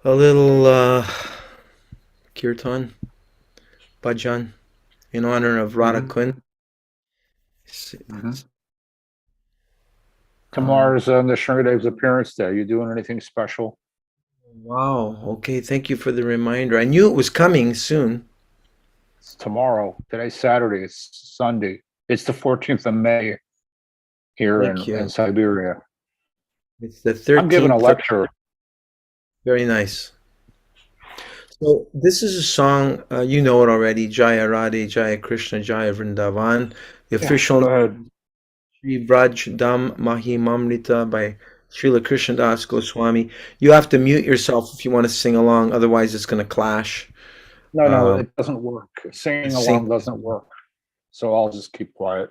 A little kirtan, bhajan, in honor of Radha Hmm. Kund. Hmm. Um, Tomorrow's Nishringadev's appearance day. You doing anything special? wow. Okay. Thank you for the reminder. I knew it was coming soon. It's tomorrow. Today's Saturday. It's Sunday. It's the 14th of May here Thank in you. Siberia. It's the I'm giving a 13th. lecture. Very nice. So this is a song, you know it already. Jaya Radhe, Jaya Krishna, Jaya Vrindavan. The Yeah, official go ahead. Sri Braj Dam Mahimamrita by Srila Krishnadas Goswami. You have to mute yourself if you want to sing along, otherwise it's going to clash. No, no, Um, it doesn't work. Singing sing, along doesn't work. So I'll just keep quiet.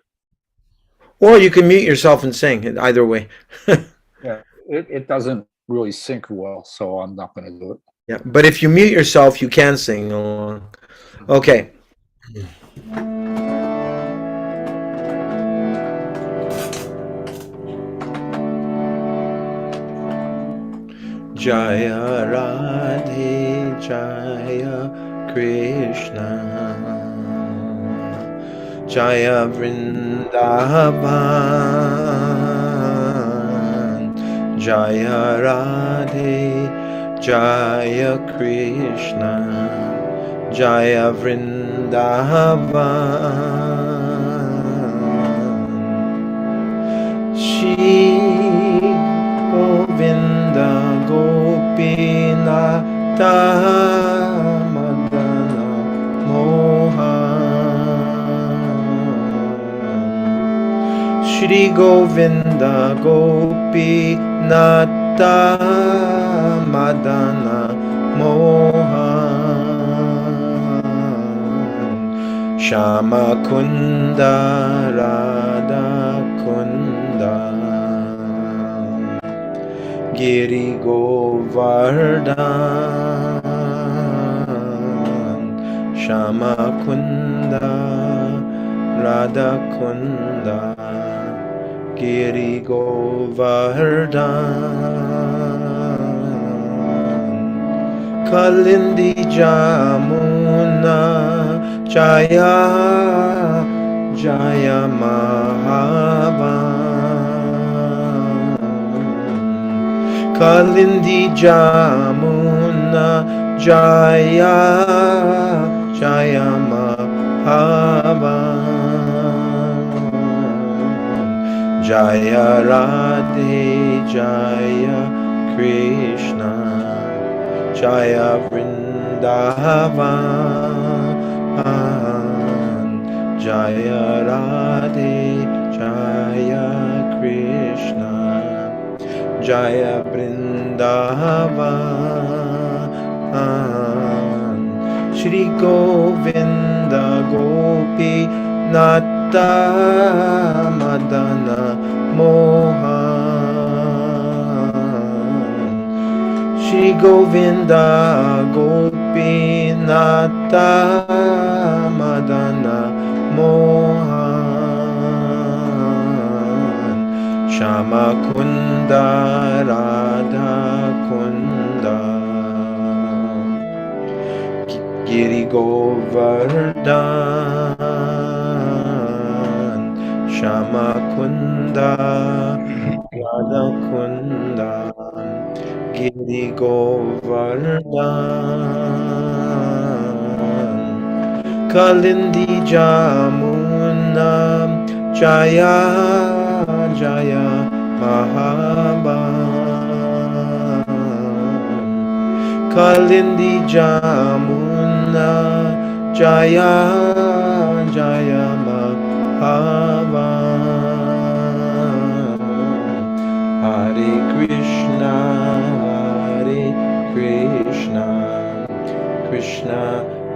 or you can mute yourself and sing. Either way. Yeah, it doesn't really sync well, so I'm not going to do it. Yeah, but if you mute yourself, you can sing along. Okay. Jaya Radhe Jaya Krishna Jaya Vrindavan Jaya Radhe Jaya Krishna Jaya Vrindavan Shri Govinda Gopinata Madana Mohan Shri Govinda Gopinata Madana Mohan Shama Kunda Radha Kunda Giri Govardhan Shama Kunda Radha Kunda Giri Govardhan Kalindi Jamuna Jaya Jaya Mahavan Kalindi Jamuna Jaya Jaya Mahavan Jaya Radhe Jaya Krishna Jaya Vrindavan Jaya Radhe Jaya Krishna Jaya Vrindavan Shri Govinda Gopi Nata Madana Mohan Shri Govinda Gopinata Madana Mohan Shama Kunda Radha Kunda Giri Govardhan Shama Kunda Radha Kunda Giri Govardhan Kalindi Jamuna Jaya Jaya Mahaban Kalindi Jamuna Jaya Jaya Mahaban Hare Krishna Hare Krishna Krishna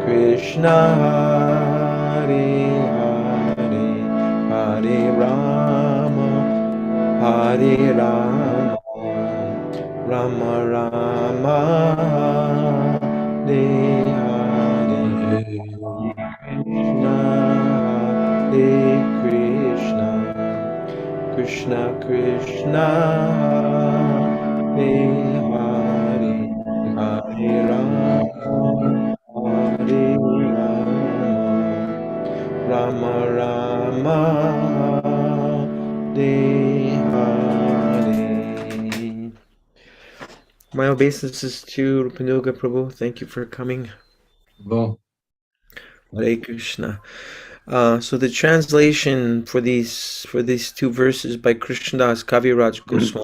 Krishna Hare Hare Hare Rama Hare Rama Rama Rama Hare Hare Krishna Hare Krishna Krishna Krishna Hare Hare My obeisances to Rupanuga Prabhu. Thank you for coming. Well, Hare Krishna. So the translation for these two verses by Krishnadas Kaviraj Goswami.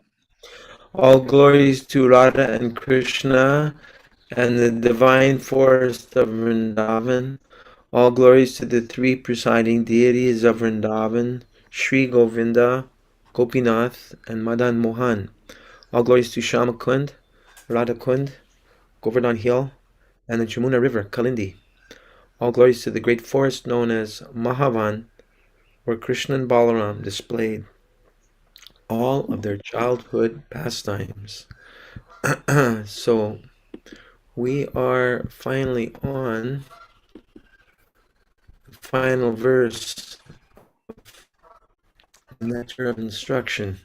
All glories to Radha and Krishna and the divine forest of Vrindavan. All glories to the three presiding deities of Vrindavan, Sri Govinda, Gopinath, and Madan Mohan. All glories to Shama Kund, Radha Kund, Govardhan Hill, and the Jamuna River, Kalindi. All glories to the great forest known as Mahavan, where Krishna and Balaram displayed all of their childhood pastimes. So we are finally on the final verse of Nectar of Instruction,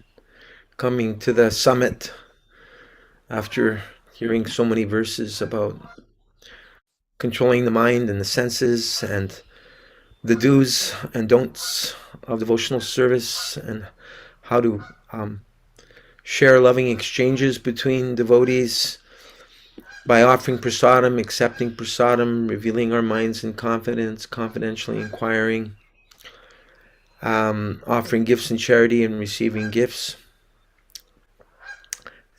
coming to the summit after hearing so many verses about controlling the mind and the senses and the do's and don'ts of devotional service and how to share loving exchanges between devotees by offering prasadam, accepting prasadam, revealing our minds in confidence, confidentially inquiring, offering gifts in charity and receiving gifts,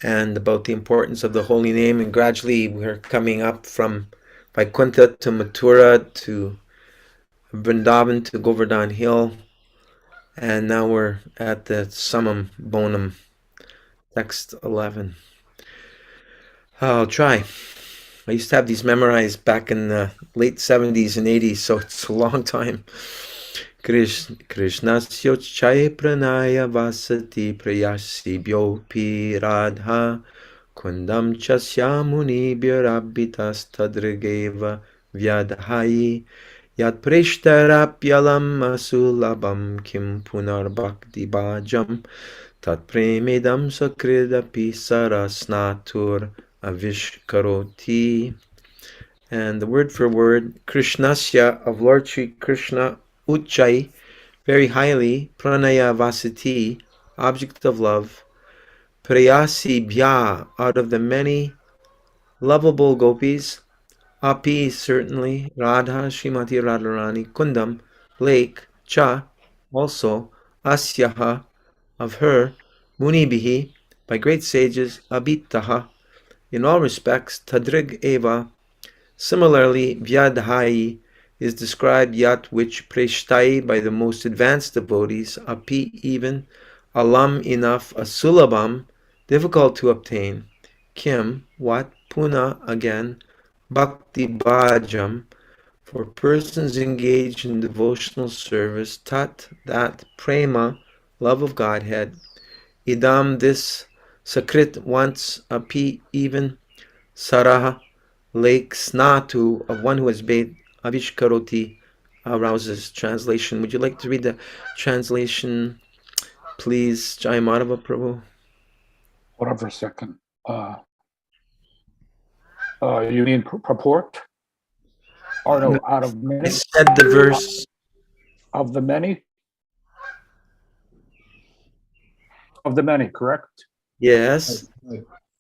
and about the importance of the holy name. And gradually we're coming up from Vaikuntha to Mathura to Vrindavan to Govardhan Hill, and now we're at the Summum Bonum, text 11. I'll try. I used to have these memorized back in the late 70s and 80s, so it's a long time. Krishnasya chai pranaya vasati prayasibhyopi radha kundam chasya muni bhyarabhitas tadrigeva vyadhayi yat prishtarapyalam asulabam kim punar bhakti bhajam tat premidam sakridapi sarasnatur avishkaroti. And the word for word, Krishnasya, of Lord Sri Krishna, Uchai, very highly, Pranaya Vasati, object of love, Prayasi Bhya, out of the many lovable gopis, Api, certainly, Radha, Srimati Radharani, Kundam, lake, Cha, also, Asyaha, of her, Munibihi, by great sages, Abhitaha, in all respects, Tadrig Eva, similarly, Vyadhayi is described yat which preshtai by the most advanced devotees, api even, alam enough, asulabam, difficult to obtain, kim, what, puna, again, bhakti bhajam, for persons engaged in devotional service, tat, that, prema, love of Godhead, idam, this, sakrit, once, api even, saraha, lake, snatu, of one who has bathed, avishkaroti, arouses. Translation. Would you like to read the translation, please, Jai Madhava Prabhu? Hold on for a second. You mean purport? Or no, out of I many? said the verse. Of the many? Of the many, correct? Yes.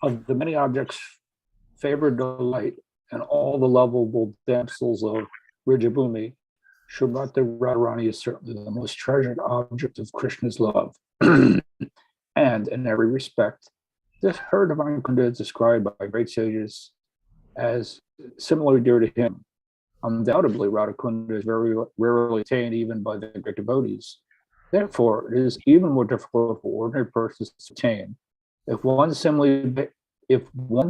Of the many objects, favored delight, and all the lovable damsels of Rijabhumi, Srimati Radharani is certainly the most treasured object of Krishna's love. And in every respect, this her divine kunda is described by great sages as similarly dear to him. Undoubtedly, Radha Kunda is very rarely attained even by the great devotees. Therefore, it is even more difficult for ordinary persons to attain. If one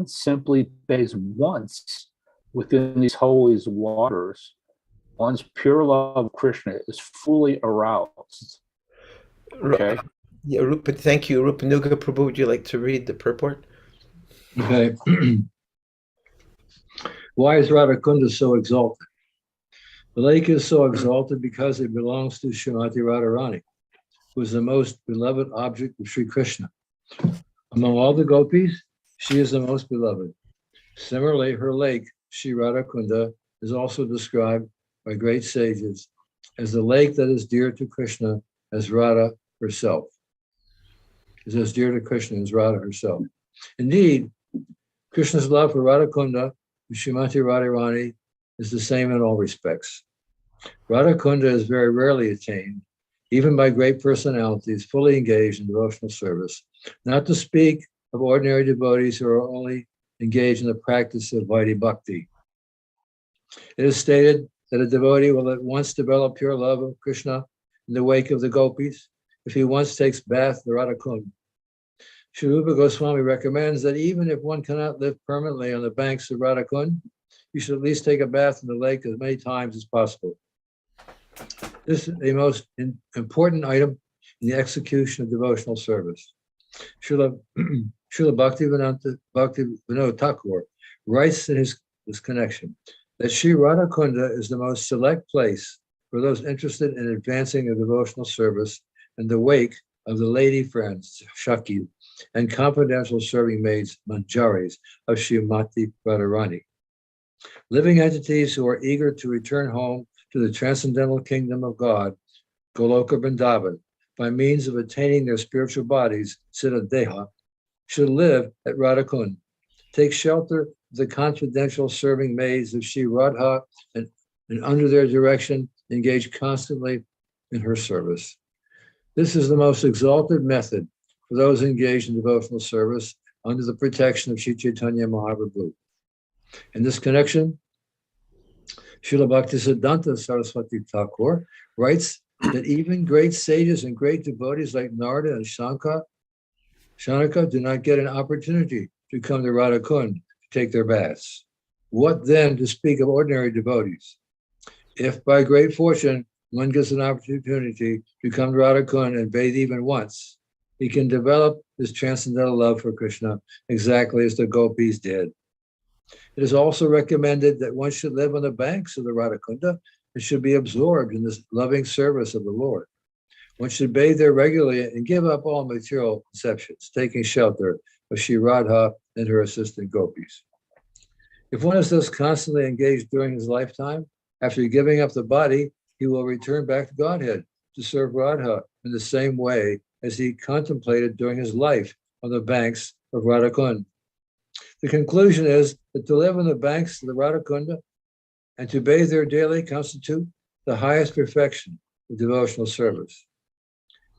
simply bathes once within these holy waters, one's pure love of Krishna is fully aroused. Okay. Yeah, Rupa, thank you. Rupanuga Prabhu, would you like to read the purport? okay. Why is Radhakunda so exalted? The lake is so exalted because it belongs to Srimati Radharani, who is the most beloved object of Sri Krishna. Among all the gopis, she is the most beloved. Similarly, her lake, Sri Radhakunda, is also described by great sages as the lake that is dear to Krishna as Radha herself. Is as dear to Krishna as Radha herself. Indeed, Krishna's love for Radhakunda and Srimati Radharani is the same in all respects. Radhakunda is very rarely attained, even by great personalities fully engaged in devotional service, not to speak of ordinary devotees who are only engaged in the practice of Vaidhi Bhakti. It is stated that a devotee will at once develop pure love of Krishna in the wake of the gopis if he once takes bath in Radhakund. Sri Rupa Goswami recommends that even if one cannot live permanently on the banks of Radhakund, you should at least take a bath in the lake as many times as possible. This is a most important item in the execution of devotional service. Srila Bhaktivinoda Thakur writes in his connection that Sri Radhakunda is the most select place for those interested in advancing a devotional service in the wake of the lady friends, Shaki, and confidential serving maids, Manjaris, of Srimati Radharani. Living entities who are eager to return home to the transcendental kingdom of God, Goloka Vrindavan, by means of attaining their spiritual bodies, Siddha Deha, should live at Radhakund, take shelter of the confidential serving maids of Sri Radha, and under their direction, engage constantly in her service. This is the most exalted method for those engaged in devotional service under the protection of Sri Chaitanya Mahaprabhu. In this connection, Srila Bhaktisiddhanta Saraswati Thakur writes that even great sages and great devotees like Narada and Shanaka do not get an opportunity to come to Radhakund to take their baths. What then to speak of ordinary devotees? If by great fortune one gets an opportunity to come to Radhakund and bathe even once, he can develop his transcendental love for Krishna exactly as the gopis did. It is also recommended that one should live on the banks of the Radhakunda and should be absorbed in this loving service of the Lord. One should bathe there regularly and give up all material conceptions, taking shelter of Sri Radha and her assistant gopis. If one is thus constantly engaged during his lifetime, after giving up the body, he will return back to Godhead to serve Radha in the same way as he contemplated during his life on the banks of Radhakund. The conclusion is that to live on the banks of the Radhakunda and to bathe there daily constitute the highest perfection of devotional service.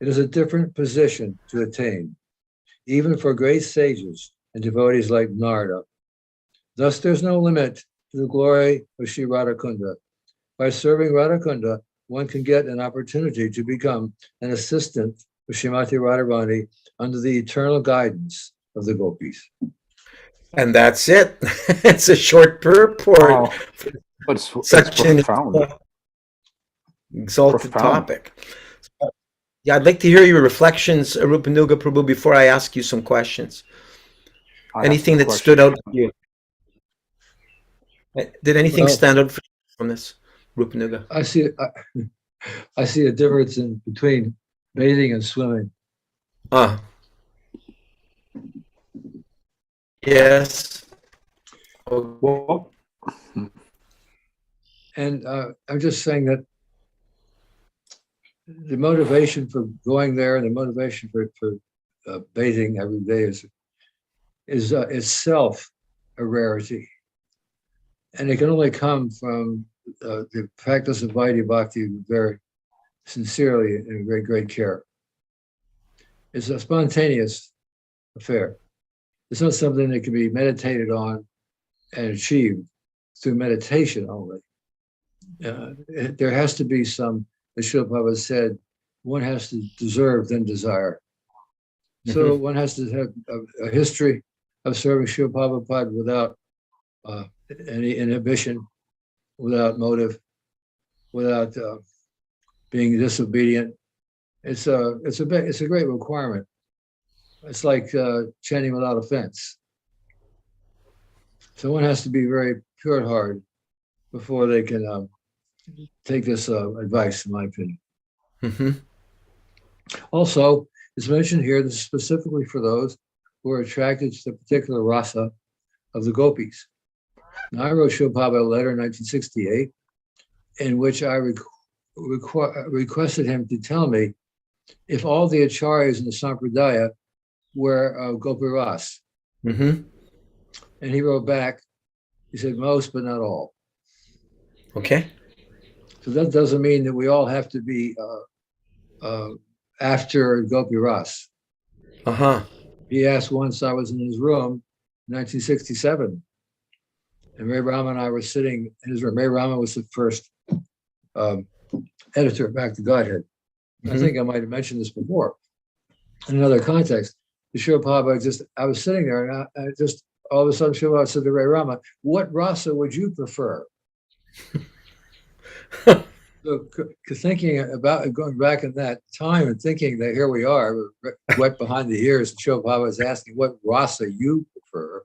It is a different position to attain, even for great sages and devotees like Narada. Thus, there's no limit to the glory of Sri Radhakunda. By serving Radhakunda, one can get an opportunity to become an assistant of Srimati Radharani under the eternal guidance of the gopis. And that's it. It's a short purport. Wow. It's Such an profound. exalted Profound. topic. Yeah, I'd like to hear your reflections, Rupanuga Prabhu, before I ask you some questions. Anything that stood out to you? Did anything stand out from this, Rupanuga? I see a difference in between bathing and swimming. Yes. Well, and I'm just saying that the motivation for going there and the motivation for bathing every day is itself a rarity, and it can only come from the practice of Vaidhi Bhakti very sincerely and with great care. It's a spontaneous affair. It's not something that can be meditated on and achieved through meditation only. There has to be some, as Srila Prabhupada said, one has to deserve, then desire. So one has to have a history of serving Srila Prabhupada without any inhibition, without motive, without being disobedient. It's a great requirement. It's like chanting without offense. So one has to be very pure at heart before they can take this advice, in my opinion. Also, it's mentioned here, this is specifically for those who are attracted to the particular rasa of the gopis. Now, I wrote Srila Prabhupada a letter in 1968 in which I requested him to tell me if all the acharyas in the Sampradaya were Gopiras. And he wrote back, he said, most, but not all. Okay. So that doesn't mean that we all have to be after Gopi Ras. Uh-huh. He asked once, I was in his room, 1967, and Ray Rama and I were sitting in his room. Ray Rama was the first editor of Back to Godhead. I think I might have mentioned this before in another context. The Srila Prabhupada I was sitting there, and I just all of a sudden Srila Prabhupada said to Ray Rama, what rasa would you prefer? So thinking about going back in that time and thinking that here we are, wet behind the ears, and Srila Prabhupada is asking what rasa you prefer,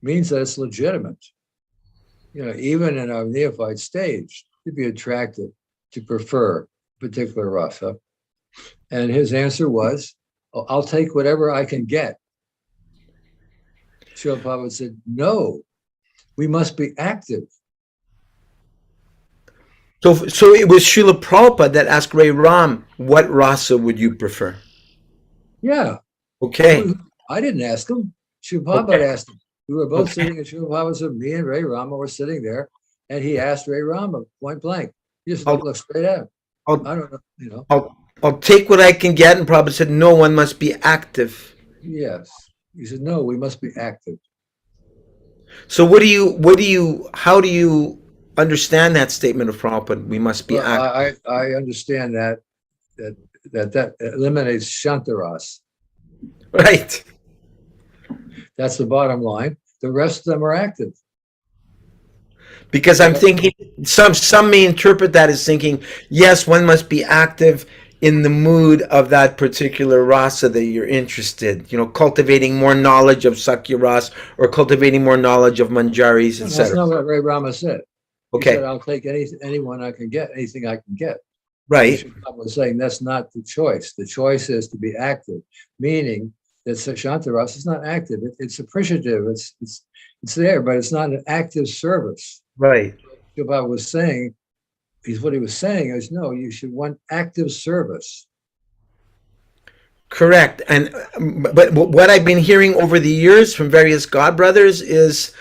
means that it's legitimate. You know, even in a neophyte stage, to be attracted, to prefer particular rasa. And his answer was, oh, I'll take whatever I can get. Srila Prabhupada said, no, we must be active. So it was Srila Prabhupada that asked Ray Ram, what rasa would you prefer? Yeah. Okay. I didn't ask him. Srila Prabhupada asked him. We were both sitting at Srila Prabhupada, so me and Ray Rama were sitting there, and he asked Ray Rama point blank. He just looked straight at him. I don't know, you know. I'll take what I can get, and Prabhupada said, no, one must be active. Yes. He said, no, we must be active. So how do you understand that statement of Prabhupada? We must be active. I understand that eliminates Shantaras. Right. That's the bottom line. The rest of them are active. Because I'm thinking, some may interpret that as thinking, yes, one must be active in the mood of that particular rasa that you're interested, cultivating more knowledge of Sakya Ras or cultivating more knowledge of Manjaris, etc. That's not what Ray Rama said. Okay. He said, I'll take anyone I can get, anything I can get. Right. I was saying that's not the choice. The choice is to be active, meaning that Shantaras is not active. It's appreciative. It's there, but it's not an active service. Right. What was saying what he was saying is, no, you should want active service. Correct. But what I've been hearing over the years from various God brothers is,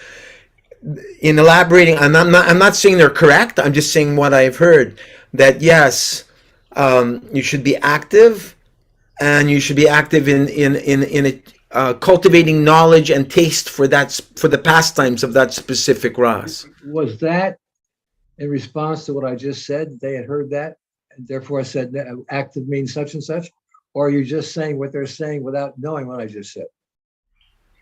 in elaborating, and I'm not saying they're correct. I'm just saying what I've heard, that yes, you should be active, and you should be active in cultivating knowledge and taste for the pastimes of that specific ras. Was that in response to what I just said? They had heard that, and therefore I said active means such and such, or are you just saying what they're saying without knowing what I just said?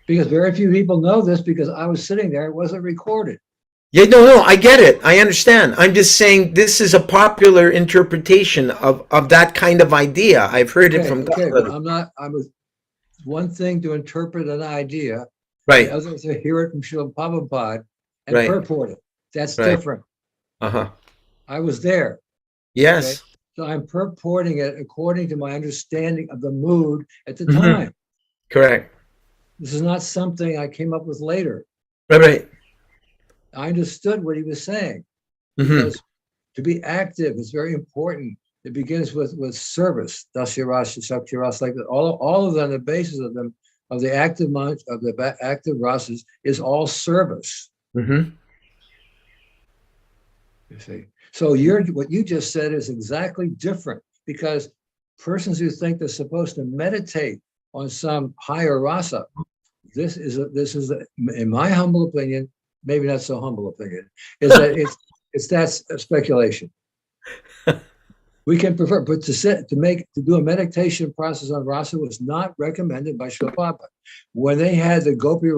Because very few people know this, because I was sitting there, it wasn't recorded. Yeah, no, I get it. I understand. I'm just saying this is a popular interpretation of that kind of idea. I've heard it from God. But one thing to interpret an idea, right? The other to hear it from Srila Prabhupada and right. purport it. That's right. different. Uh-huh. I was there. Yes. Okay? So I'm purporting it according to my understanding of the mood at the time. Correct. This is not something I came up with later. Right. I understood what he was saying. Because to be active is very important. It begins with service. Dasyaras, Shaktiras, like that. All of them, the basis of them, of the active mind, of the active rasas, is all service. You see. So what you just said is exactly different, because persons who think they're supposed to meditate on some higher rasa, this is in my humble opinion, maybe not so humble opinion, is that that's speculation. We can prefer, but to do a meditation process on rasa was not recommended by Srila Prabhupada. When they had the Gopi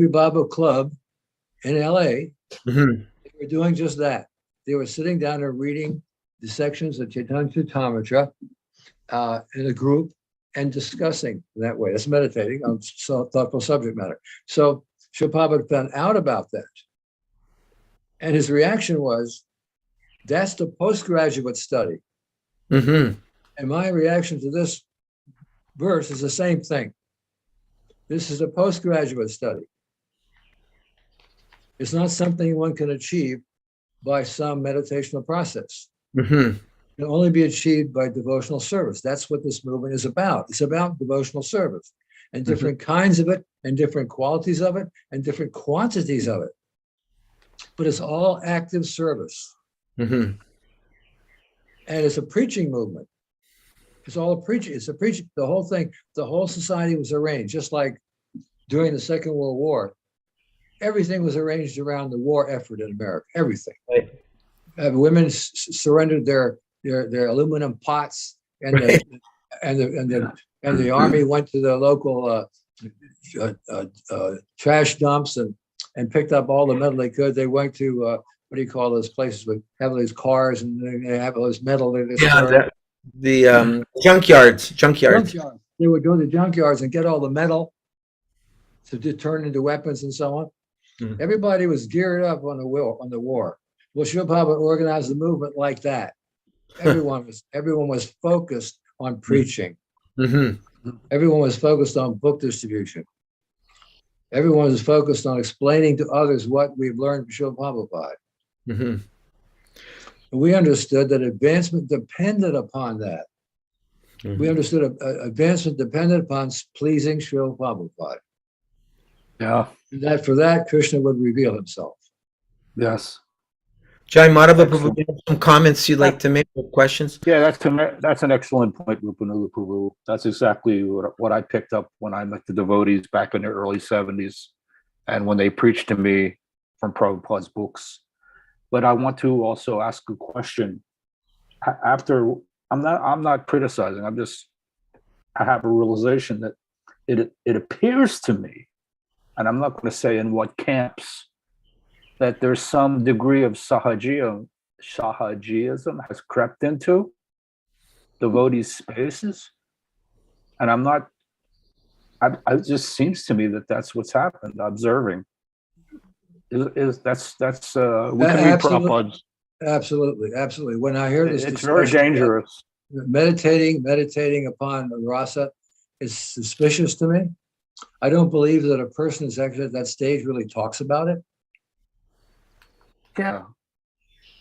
Baba Club in LA, they were doing just that. They were sitting down and reading the sections of Chaitanya Charitamrita in a group and discussing that way. That's meditating on thoughtful subject matter. So Srila Prabhupada found out about that. And his reaction was, that's the postgraduate study. And my reaction to this verse is the same thing. This is a postgraduate study. It's not something one can achieve by some meditational process. It can only be achieved by devotional service. That's what this movement is about. It's about devotional service. and different kinds of it, and different qualities of it, and different quantities of it. But it's all active service. Mm-hmm. And it's a preaching movement. It's all a preaching. It's a preaching. The whole thing, the whole society was arranged, just like during the Second World War. Everything was arranged around the war effort in America. Everything. Right. Women surrendered their aluminum pots, and Right. the army went to the local trash dumps and picked up all the metal they could. They went to what do you call those places with have those cars and they have all this metal. The junkyards. Junkyards. They would go to junkyards and get all the metal to turn into weapons and so on. Mhm. Everybody was geared up on the war. Well, Srila Prabhupada organized the movement like that. Everyone was focused on preaching. Mm-hmm. Everyone was focused on book distribution. Everyone was focused on explaining to others what we've learned from Srila Prabhupada. Mm-hmm. We understood that advancement depended upon that. Mm-hmm. We understood advancement depended upon pleasing Srila Prabhupada. Yeah. And that for that, Krishna would reveal himself. Yes. Jai Madhava Prabhu, do you have some comments you'd like to make or questions? Yeah, that's an excellent point, Rupanula Prabhu. That's exactly what I picked up when I met the devotees back in the early 70s and when they preached to me from Prabhupada's books. But I want to also ask a question. After I'm not criticizing, I have a realization that it appears to me, and I'm not going to say in what camps, that there's some degree of sahajiism has crept into devotees' spaces, and it just seems to me that that's what's happened. Observing that's we can read Prabhupada's. Absolutely. When I hear this, it's very dangerous. Meditating upon rasa is suspicious to me. I don't believe that a person who's actually at that stage really talks about it. Yeah.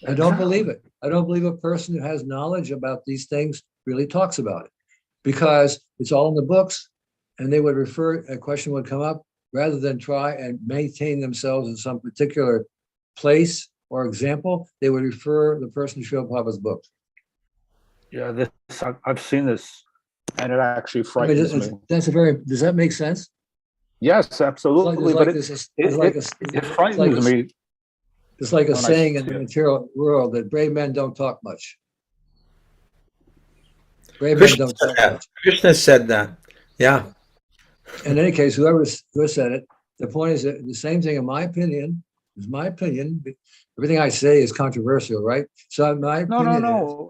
I don't believe it. I don't believe a person who has knowledge about these things really talks about it, because it's all in the books, and they would a question would come up, rather than try and maintain themselves in some particular place or example, they would refer the person to Srila Prabhupada's books. Yeah, I've seen this, and it actually frightens me. Does that make sense? Yes, absolutely. It frightens me. It's like a saying in the material world that brave men don't talk much. Krishna said that. Yeah. In any case, whoever said it, the point is that the same thing, in my opinion, is my opinion. Everything I say is controversial, right? So my opinion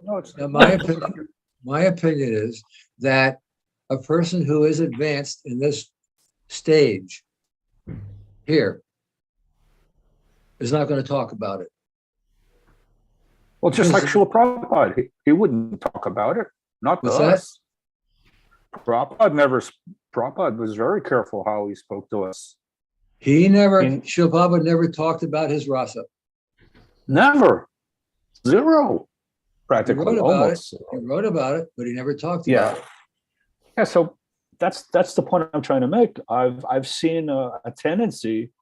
my opinion is that a person who is advanced in this stage here is not going to talk about it. Well, just like Srila Prabhupada, he wouldn't talk about it. Not to us. Prabhupada was very careful how he spoke to us. Srila Prabhupada never talked about his rasa. Never. Zero. Practically. He wrote about it, but he never talked about it. Yeah, so that's the point I'm trying to make. I've seen a tendency,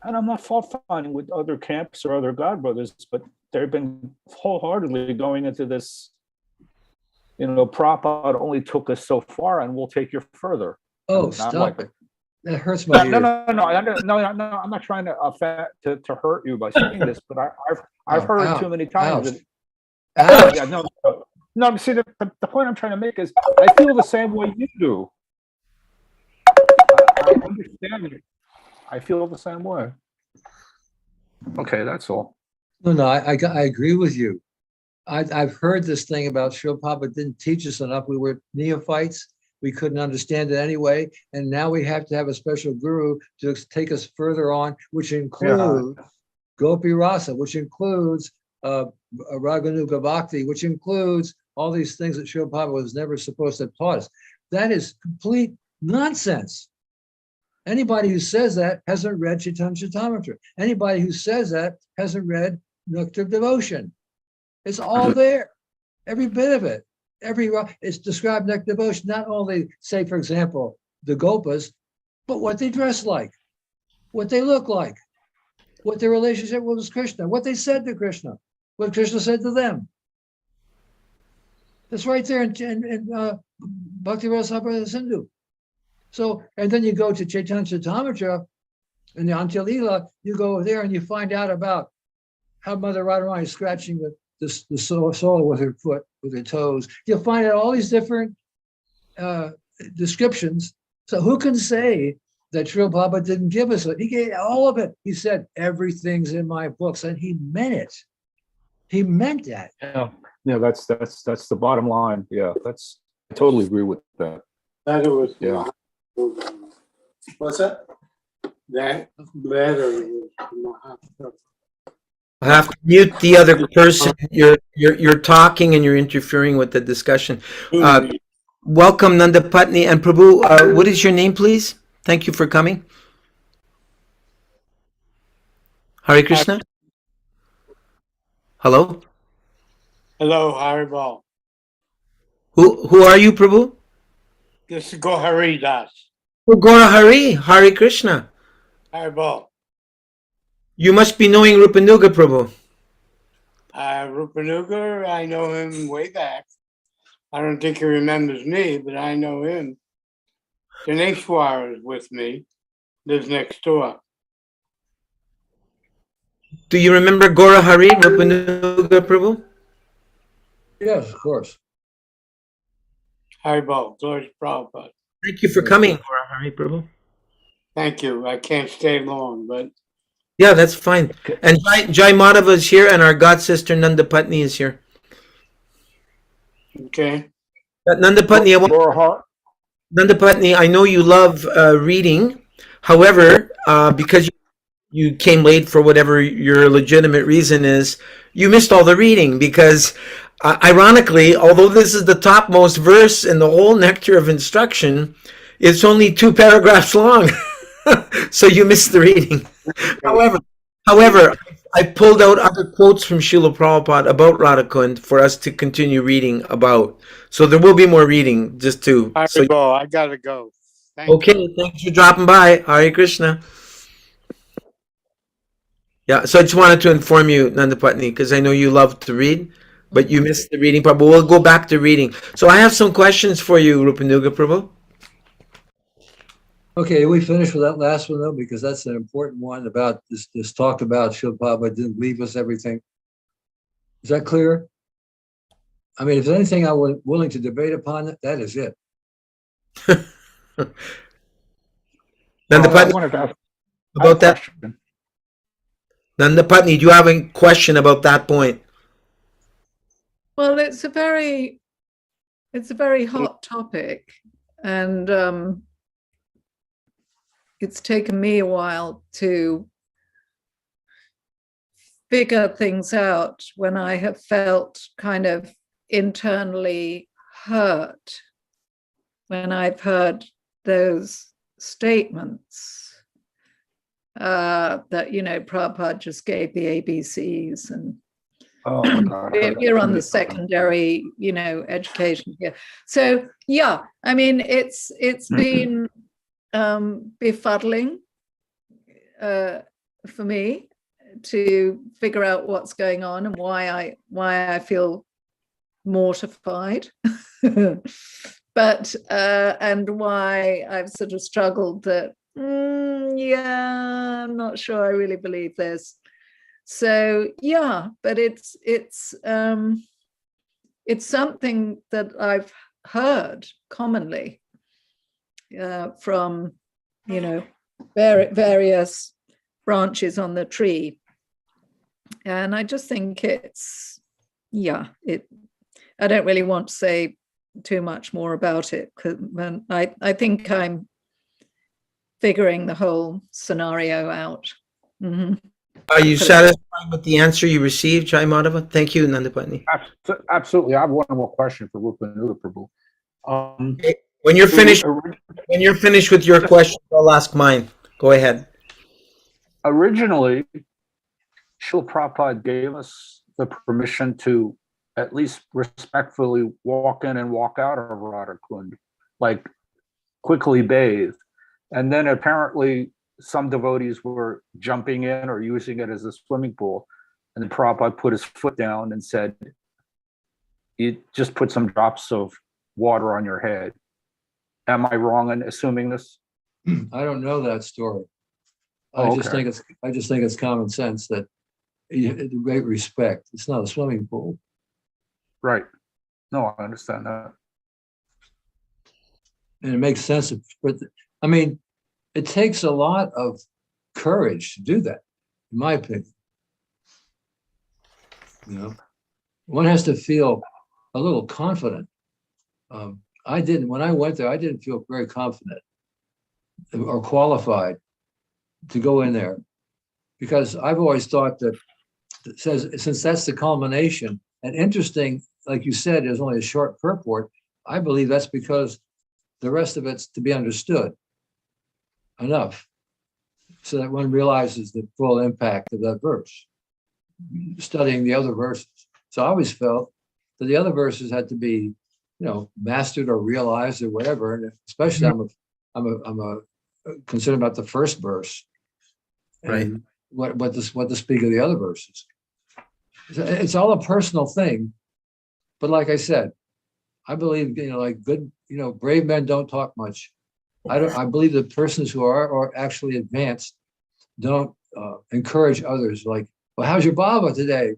and I'm not fault-finding with other camps or other godbrothers, but they've been wholeheartedly going into this, Prabhupada only took us so far, and we'll take you further. Oh, stop it. That hurts my ears. No, I'm not trying to hurt you by saying this, but I've heard it too many times. No, see, the point I'm trying to make is I feel the same way you do. I understand it. I feel the same way. Okay, that's all. No, I agree with you. I've heard this thing about Srila Prabhupada didn't teach us enough. We were neophytes. We couldn't understand it anyway. And now we have to have a special guru to take us further on, which includes Gopi Rasa, which includes Raganuga Bhakti, which includes all these things that Srila Prabhupada was never supposed to have taught us. That is complete nonsense. Anybody who says that hasn't read Chaitanya Charitamrita. Anybody who says that hasn't read Nectar of Devotion. It's all there, every bit of it. It's described Nectar devotion, not only, say, for example, the Gopas, but what they dress like, what they look like, what their relationship was with Krishna, what they said to Krishna, what Krishna said to them. It's right there in Bhakti Rasa Sindhu. So, and then you go to Chaitanya Charitamrita and the Antya Lila, you go there and you find out about how Mother Radharani is scratching the soil with her foot, with her toes. You'll find out all these different descriptions. So who can say that Srila Prabhupada didn't give us it? He gave all of it. He said, everything's in my books, and he meant it. He meant that. Yeah, that's the bottom line. Yeah, I totally agree with that. That was Yeah. What's that? That letter was Mahaprabhu. I have to mute the other person. You're talking and you're interfering with the discussion. Welcome, Nanda Patni and Prabhu. What is your name, please? Thank you for coming. Hare Krishna. Hello. Hello, Haribol. Who are you, Prabhu? This is Gohari Das. Oh, Gaura Hari. Hare Krishna. Haribol. You must be knowing Rupanuga, Prabhu. Rupanugar, I know him way back. I don't think he remembers me, but I know him. Dineshwar is with me, lives next door. Do you remember Gaura Hari, Rupanuga, Prabhu? Yes, of course. Haribol, George Prabhupada. Thank you for coming, Gaura Hari, Prabhu. Thank you. I can't stay long, but Yeah, that's fine. And Jai Madhava is here, and our god sister Nanda Patni is here. okay. Nanda Patni, Nanda Patni, I know you love reading. However, because you came late for whatever your legitimate reason is, you missed all the reading because, ironically, although this is the topmost verse in the whole Nectar of Instruction, it's only 2 paragraphs long. So you missed the reading. However, I pulled out other quotes from Srila Prabhupada about Radhakund for us to continue reading about. So there will be more reading, just to. Haribol, I gotta go. Thank Okay, you. thanks for dropping by. Hare Krishna. Yeah, so I just wanted to inform you, Nandapatni, because I know you love to read, but you missed the reading part. But we'll go back to reading. So I have some questions for you, Rupanuga Prabhu. Okay, we finished with that last one though, because that's an important one about this talk about Srila Prabhupada didn't leave us everything. Is that clear? I mean, if there's anything I was willing to debate upon, that is it. Nandapatni, wanted to ask about that. question. Nandapatni, do you have a question about that point? Well, it's a very hot topic, and it's taken me a while to figure things out when I have felt kind of internally hurt when I've heard those statements that, Prabhupada just gave the ABCs and Oh my God. we're on the secondary, education here. So yeah, I mean, it's been befuddling for me to figure out what's going on and why I feel mortified, but and why I've sort of struggled that yeah, I'm not sure I really believe this. So yeah, but it's something that I've heard commonly from various branches on the tree, and I just think I don't really want to say too much more about it, because I think I'm figuring the whole scenario out. Mm-hmm. Are you satisfied with the answer you received, Jai Madhava? Thank you, Nandapatni. Absolutely. I have one more question for Rupanuga Prabhu. When you're finished with your question, I'll ask mine. Go ahead. Originally, Srila Prabhupada gave us the permission to at least respectfully walk in and walk out of Radhakund, like quickly bathe. And then apparently some devotees were jumping in or using it as a swimming pool. And the Prabhupada put his foot down and said, you just put some drops of water on your head. Am I wrong in assuming this? I don't know that story. Oh, I just think it's common sense that great respect. It's not a swimming pool. Right. No, I understand that. And it makes sense. But I mean, it takes a lot of courage to do that, in my opinion. You know, one has to feel a little confident. I didn't, when I went there, I didn't feel very confident or qualified to go in there, because I've always thought that since that's the culmination, and interesting, like you said, there's only a short purport. I believe that's because the rest of it's to be understood enough so that one realizes the full impact of that verse, studying the other verses. So I always felt that the other verses had to be, mastered or realized or whatever. And especially I'm concerned about the first verse, and what to speak of the other verses. It's all a personal thing, but like I said, I believe like good, brave men don't talk much. I believe the persons who are actually advanced don't encourage others. Like, well, how's your Baba today?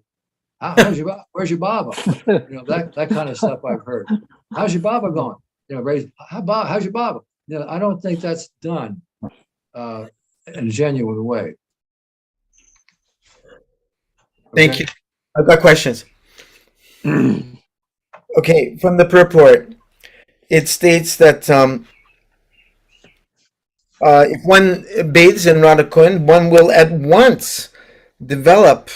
How's your Baba? Where's your Baba? That kind of stuff I've heard. How's your Baba going? How's your Baba? I don't think that's done in a genuine way. Thank you. I've got questions. Okay, from the purport, it states that if one bathes in Radhakund, one will at once develop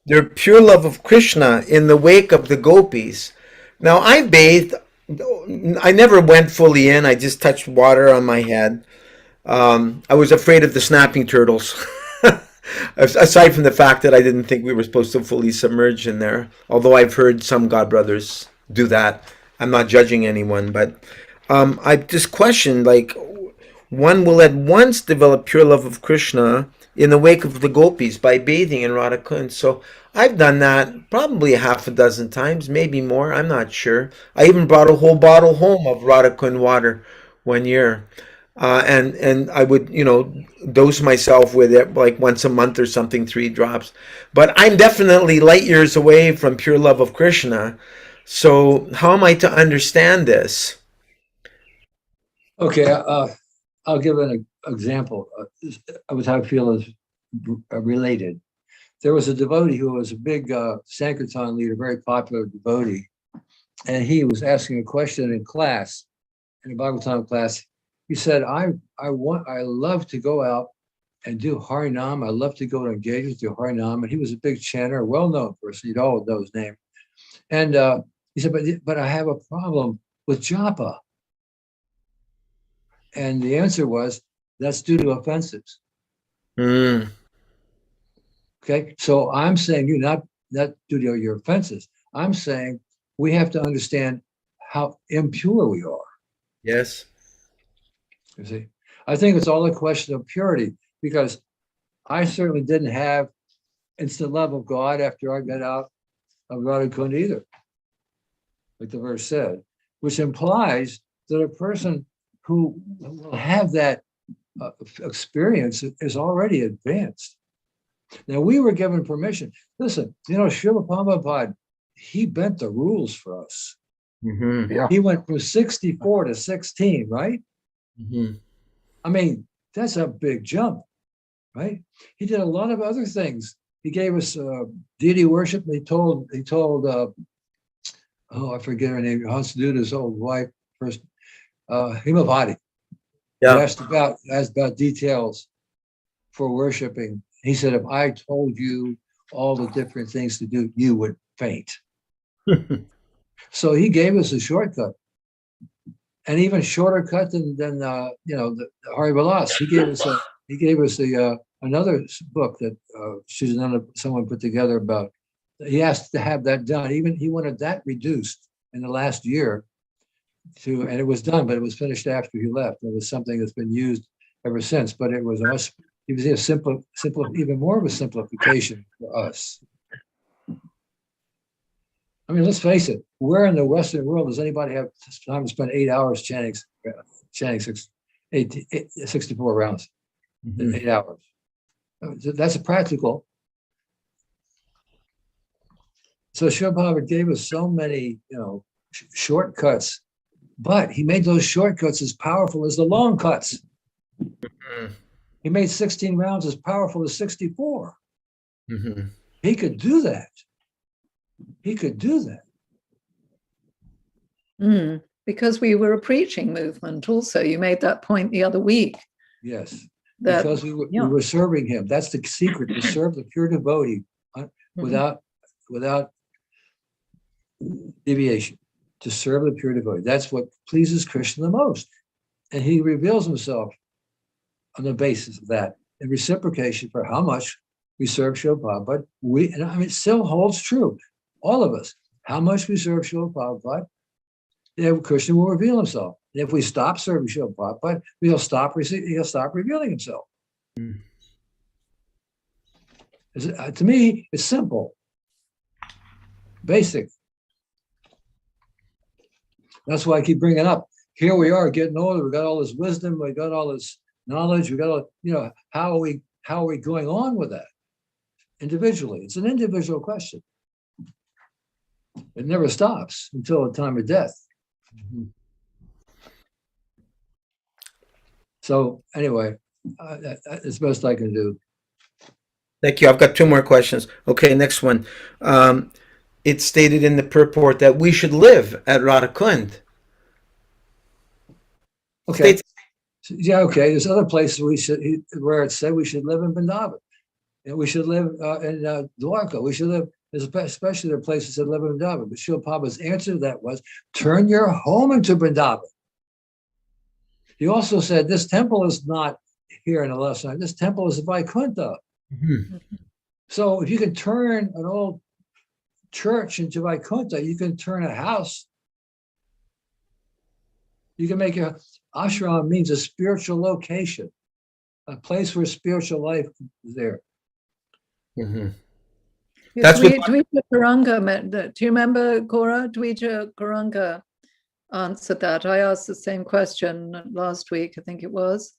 their pure love of Krishna in the wake of the gopis. Now, I bathed. I never went fully in. I just touched water on my head. I was afraid of the snapping turtles. Aside from the fact that I didn't think we were supposed to fully submerge in there, although I've heard some godbrothers do that. I'm not judging anyone, but I just questioned, like, one will at once develop pure love of Krishna in the wake of the gopis by bathing in Radhakund. So I've done that probably a half a dozen times, maybe more. I'm not sure. I even brought a whole bottle home of Radhakund water one year. And I would, dose myself with it like once a month or something, 3 drops. But I'm definitely light years away from pure love of Krishna. So how am I to understand this? Okay, I'll give an example of what I feel is related. There was a devotee who was a big Sankirtan leader, very popular devotee, and he was asking a question in class, in a Bhagavatam class. He said, I love to go out and do Harinam. I love to go to engagements, do Harinam. And he was a big chanter, a well-known person. You'd all know his name. And he said, but I have a problem with japa. And the answer was, that's due to offenses. Mm. Okay, so I'm saying not due to your offenses. I'm saying we have to understand how impure we are. Yes. You see, I think it's all a question of purity, because I certainly didn't have instant love of God after I got out of Radhakund either, like the verse said, which implies that a person who will have that experience is already advanced. Now, we were given permission. Listen, Srila Prabhupada, he bent the rules for us. Mm-hmm. Yeah. He went from 64 to 16, right? Mm-hmm. I mean, that's a big jump, right? He did a lot of other things. He gave us deity worship. He told I forget her name, Hansaduda's old wife, first, Himavati. Yeah. He asked about details for worshiping. He said, if I told you all the different things to do, you would faint. So he gave us a shortcut, and even shorter cut than the Hari Vilas. He gave us another book that someone put together about he asked to have that done. Even he wanted that reduced in the last year and it was done, but it was finished after he left. It was something that's been used ever since, but it was us. It was a simple, even more of a simplification for us. I mean, let's face it. Where in the Western world does anybody have time to spend 8 hours chanting 64 rounds in 8 hours? That's a practical. So Shobhava gave us so many, shortcuts, but he made those shortcuts as powerful as the long cuts. He made 16 rounds as powerful as 64. He could do that. He could do that. Because we were a preaching movement also. You made that point the other week. Yes, that, because we were serving him. That's the secret, to serve the pure devotee without deviation, to serve the pure devotee. That's what pleases Krishna the most. And he reveals himself on the basis of that in reciprocation for how much we serve Srila Prabhupada. It still holds true. All of us, how much we serve Srila Prabhupada, Krishna will reveal himself. And if we stop serving Srila Prabhupada, he'll stop revealing himself. To me, it's simple, basic. That's why I keep bringing up. Here we are getting older. We got all this wisdom. We got all this knowledge. We got all, how are we going on with that individually? It's an individual question. It never stops until the time of death. So anyway, that's the best I can do. Thank you. I've got 2 more questions. Okay, next one. It's stated in the purport that we should live at Radhakund. Okay. Yeah, okay. There's other places where it said we should live in Vrindavan. And we should live in Dwarka. We should live, especially there are places that live in Vrindavan. But Srila Prabhupada's answer to that was, turn your home into Vrindavan. He also said, this temple is not here in the left side. This temple is Vaikuntha. So if you can turn an old church into Vaikuntha, you can turn a house. You can make ashram means a spiritual location, a place where spiritual life is there. That's what Dvija Karanga meant. Do you remember, Gaura? Dvija Karanga answered that. I asked the same question last week, I think it was.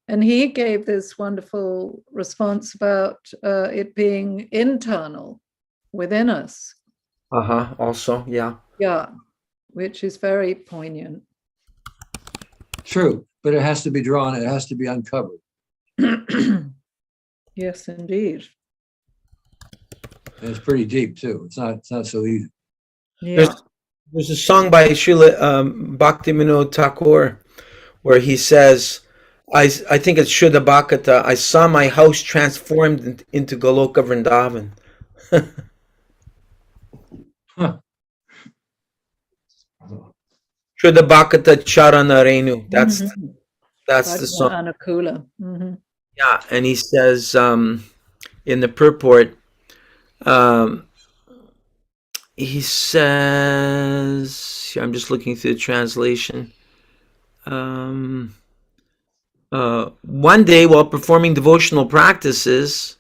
And he gave this wonderful response about it being internal within us. Also, yeah. Yeah, which is very poignant. True, but it has to be drawn. It has to be uncovered. Yes, indeed. And it's pretty deep too. It's not so easy. Yeah. There's a song by Srila Bhaktivinoda Thakur where he says, I think it's Shuddha Bhakata, I saw my house transformed into Goloka Vrindavan. Shuddha Bhakata Charana Renu. That's the song. Anukula. Yeah, and he says in the purport, he says, I'm just looking through the translation. One day while performing devotional practices,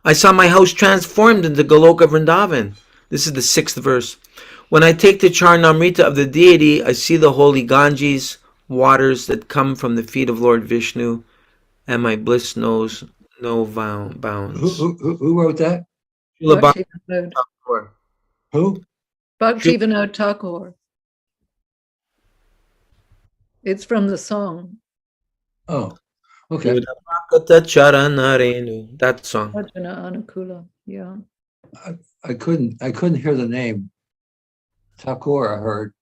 I saw my house transformed into Goloka Vrindavan. This is the 6th verse. When I take the Charnamrita of the deity, I see the holy Ganges, waters that come from the feet of Lord Vishnu, and my bliss knows no bounds. Who wrote that? Bhaktivinoda Thakur. Who? Bhaktivinoda Thakur. It's from the song. Oh, okay. That song. Bhajana Anukula. Yeah. I couldn't hear the name. Thakur, I heard.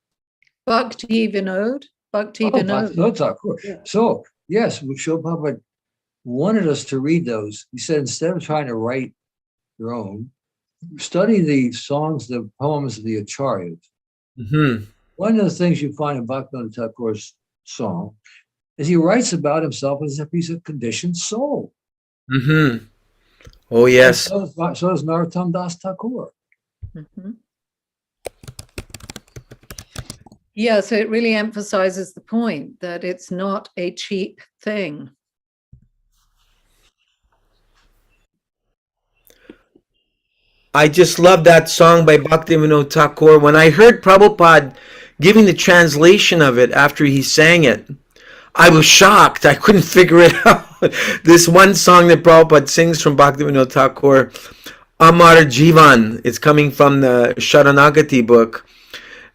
Bhaktivinoda. Bhaktivinoda Thakur. Yeah. So, yes, Srila Prabhupada wanted us to read those. He said, instead of trying to write your own, study the songs, the poems of the Acharyas. One of the things you find in Bhaktivinoda Thakur's song is he writes about himself as if he's a conditioned soul. Oh, yes. So does Narottam Das Thakur. Mhm. Yeah, so it really emphasizes the point that it's not a cheap thing. I just love that song by Bhaktivinoda Thakur. When I heard Prabhupada giving the translation of it after he sang it, I was shocked. I couldn't figure it out. This one song that Prabhupada sings from Bhaktivinoda Thakur, Amar Jivan, it's coming from the Sharanagati book.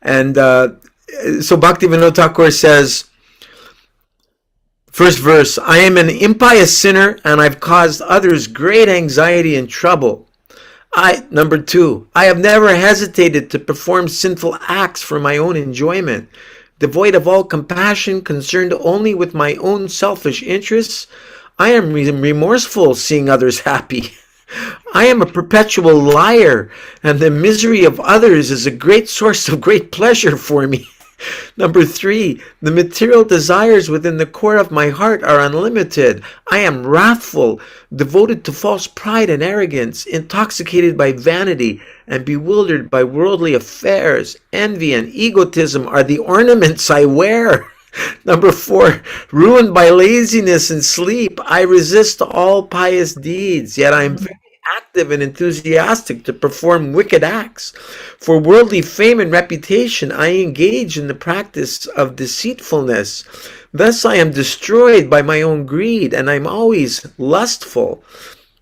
And so Bhaktivinoda Thakur says, first verse, I am an impious sinner and I've caused others great anxiety and trouble. Number two, I have never hesitated to perform sinful acts for my own enjoyment, devoid of all compassion, concerned only with my own selfish interests. I am remorseful seeing others happy. I am a perpetual liar, and the misery of others is a great source of great pleasure for me. Number three, the material desires within the core of my heart are unlimited. I am wrathful, devoted to false pride and arrogance, intoxicated by vanity, and bewildered by worldly affairs. Envy and egotism are the ornaments I wear. Number four, ruined by laziness and sleep, I resist all pious deeds, yet I am very active and enthusiastic to perform wicked acts. For worldly fame and reputation, I engage in the practice of deceitfulness. Thus I am destroyed by my own greed, and I'm always lustful.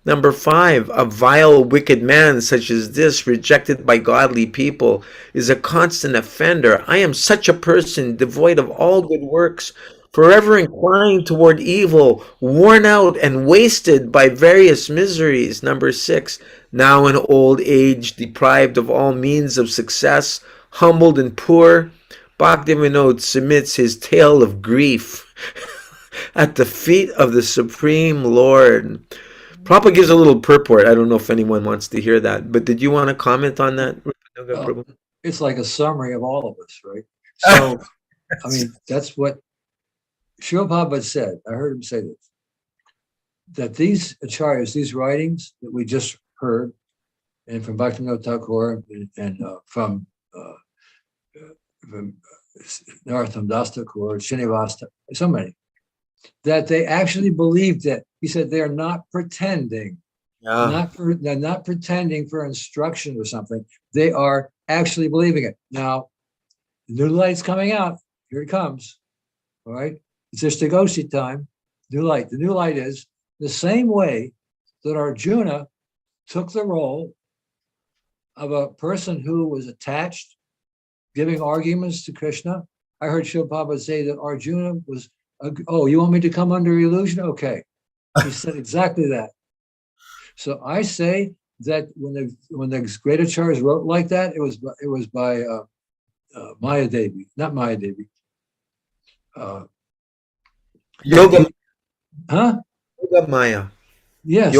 Number five, a vile, wicked man such as this, rejected by godly people, is a constant offender. I am such a person, devoid of all good works, forever inclined toward evil, worn out and wasted by various miseries. Number six, now in old age, deprived of all means of success, humbled and poor, Bhaktivinoda submits his tale of grief at the feet of the Supreme Lord. Prabhupada gives a little purport. I don't know if anyone wants to hear that, but did you want to comment on that? Well, it's like a summary of all of us, right? So, I mean, that's what Srila Prabhupada said. I heard him say this, that these acharyas, these writings that we just heard, and from Bhaktivinoda Thakur and from Narottam Das Thakur, Srinivas, so many, that they actually believed it. He said they're not pretending. They're not pretending for instruction or something. They are actually believing it. Now, the new light's coming out. Here it comes. All right. It's just a Goshi time. New light. The new light is the same way that Arjuna took the role of a person who was attached, giving arguments to Krishna. I heard Srila Prabhupada say that Arjuna was, oh, you want me to come under illusion? Okay. He said exactly that. So I say that when the great acharyas wrote like that, it was by Maya Devi, not Maya Devi. Yoga, Huh? Yoga Maya. Yes.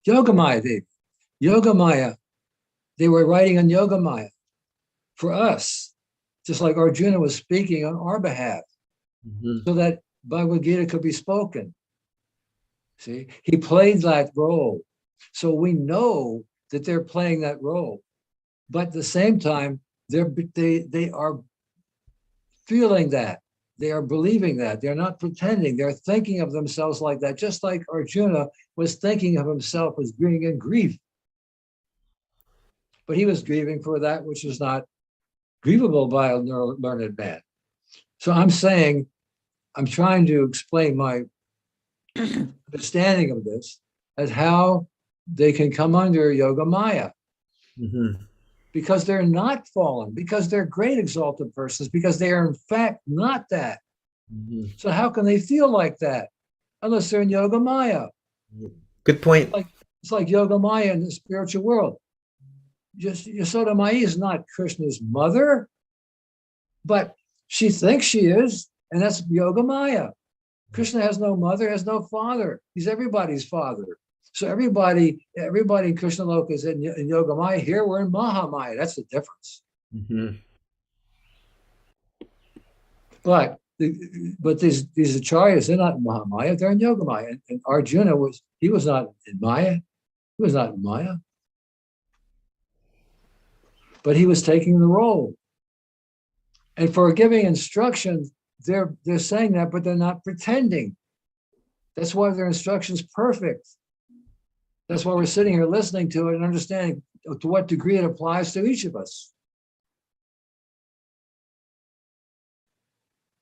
Yoga Maya Devi. Yoga Maya. They were writing on Yoga Maya for us, just like Arjuna was speaking on our behalf, so that Bhagavad Gita could be spoken. See, he played that role. So we know that they're playing that role. But at the same time, they are feeling that. They are believing that. They're not pretending. They're thinking of themselves like that, just like Arjuna was thinking of himself as being in grief. But he was grieving for that which is not grievable by a learned man. So I'm saying, I'm trying to explain my understanding of this as how they can come under Yoga Maya. Because they're not fallen, because they're great exalted persons, because they are in fact not that. So how can they feel like that unless they're in Yoga Maya? Good point. It's like Yoga Maya in the spiritual world. Yasoda Maya is not Krishna's mother, but she thinks she is, and that's Yoga Maya. Krishna has no mother, has no father. He's everybody's father. So everybody in Krishna Loka is in Yoga Maya. Here we're in Mahamaya. That's the difference. But these acharyas, they're not in Mahamaya, they're in Yoga Maya. And Arjuna was not in Maya. He was not in Maya. but he was taking the role. And for giving instruction, they're saying that, but they're not pretending. That's why their instruction's perfect. That's why we're sitting here listening to it and understanding to what degree it applies to each of us.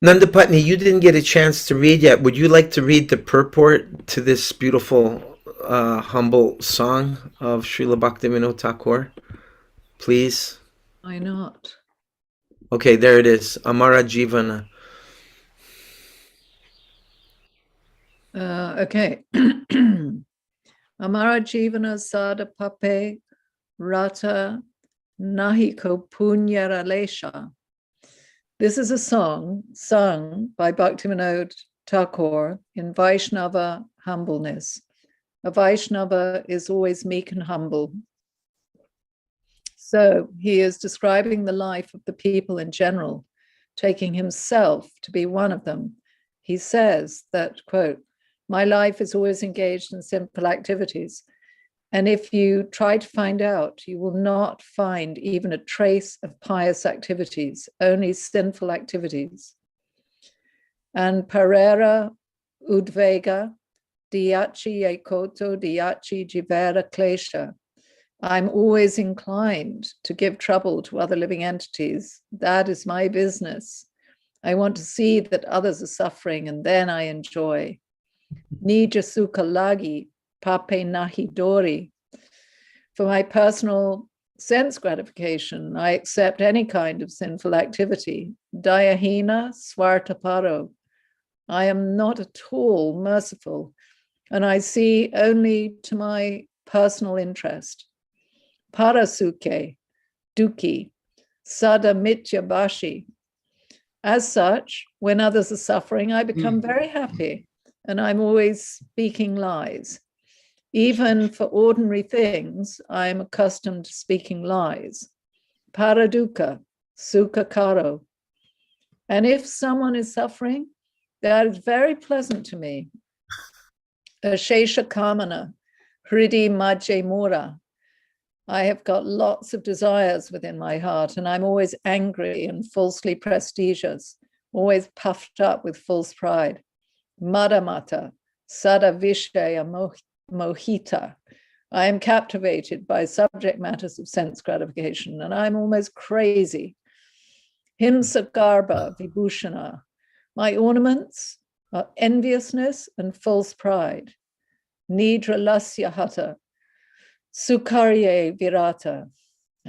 Nandapatni, you didn't get a chance to read yet. Would you like to read the purport to this beautiful, humble song of Srila Bhaktivinoda Thakur? Please. Why not? Okay, there it is. Amara Jivana. Okay. Amara Jivana Sada Pape Rata Nahiko Punyaralesha. This is a song sung by Bhaktivinoda Thakur in Vaishnava humbleness. A Vaishnava is always meek and humble. So he is describing the life of the people in general, taking himself to be one of them. He says that, quote, "My life is always engaged in simple activities. And if you try to find out, you will not find even a trace of pious activities, only sinful activities. And parera udvega diachi ekoto diachi jivera klesha. I'm always inclined to give trouble to other living entities. That is my business. I want to see that others are suffering and then I enjoy. Nija sukha lagi pape nahi dori. For my personal sense gratification, I accept any kind of sinful activity. Dayahina swartaparo. I am not at all merciful, and I see only to my personal interest. Parasuke, duki, sada mitya bashi. As such, when others are suffering, I become very happy, and I'm always speaking lies. Even for ordinary things, I am accustomed to speaking lies. Paraduka, sukha karo. And if someone is suffering, that is very pleasant to me. Ashesha kamana, hridi majje mura. I have got lots of desires within my heart, and I'm always angry and falsely prestigious, always puffed up with false pride. Madamata, sada vishaya mohita. I am captivated by subject matters of sense gratification, and I'm almost crazy. Himsa garba vibhushana. My ornaments are enviousness and false pride. Nidra lasya hata. Sukarye virata.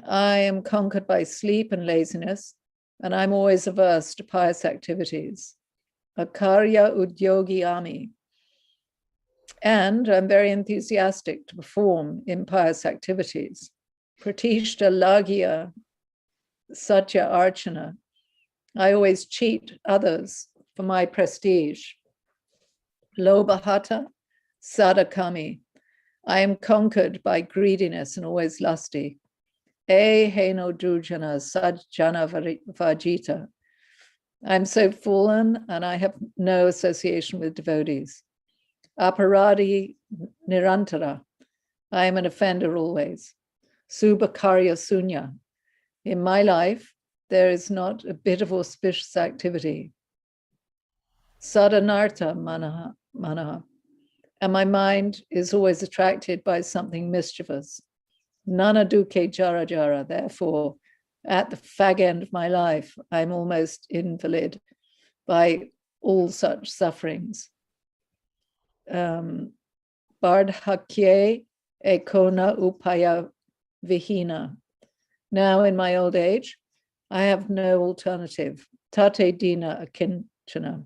I am conquered by sleep and laziness, and I'm always averse to pious activities. Akarya udyogi ami. And I'm very enthusiastic to perform impious activities. Pratishta lagya satya archana. I always cheat others for my prestige. Lobahata sadakami. I am conquered by greediness and always lusty. E heno durjana sajjana vajita. I'm so fallen and I have no association with devotees. Aparadi nirantara. I am an offender always. Subhakarya sunya. In my life, there is not a bit of auspicious activity. Sadanartha manaha. And my mind is always attracted by something mischievous. Nana duke jara jara. Therefore, at the fag end of my life, I'm almost invalid by all such sufferings. Bardhakye ekona upaya vihina. Now in my old age, I have no alternative. Tate dina akinchana.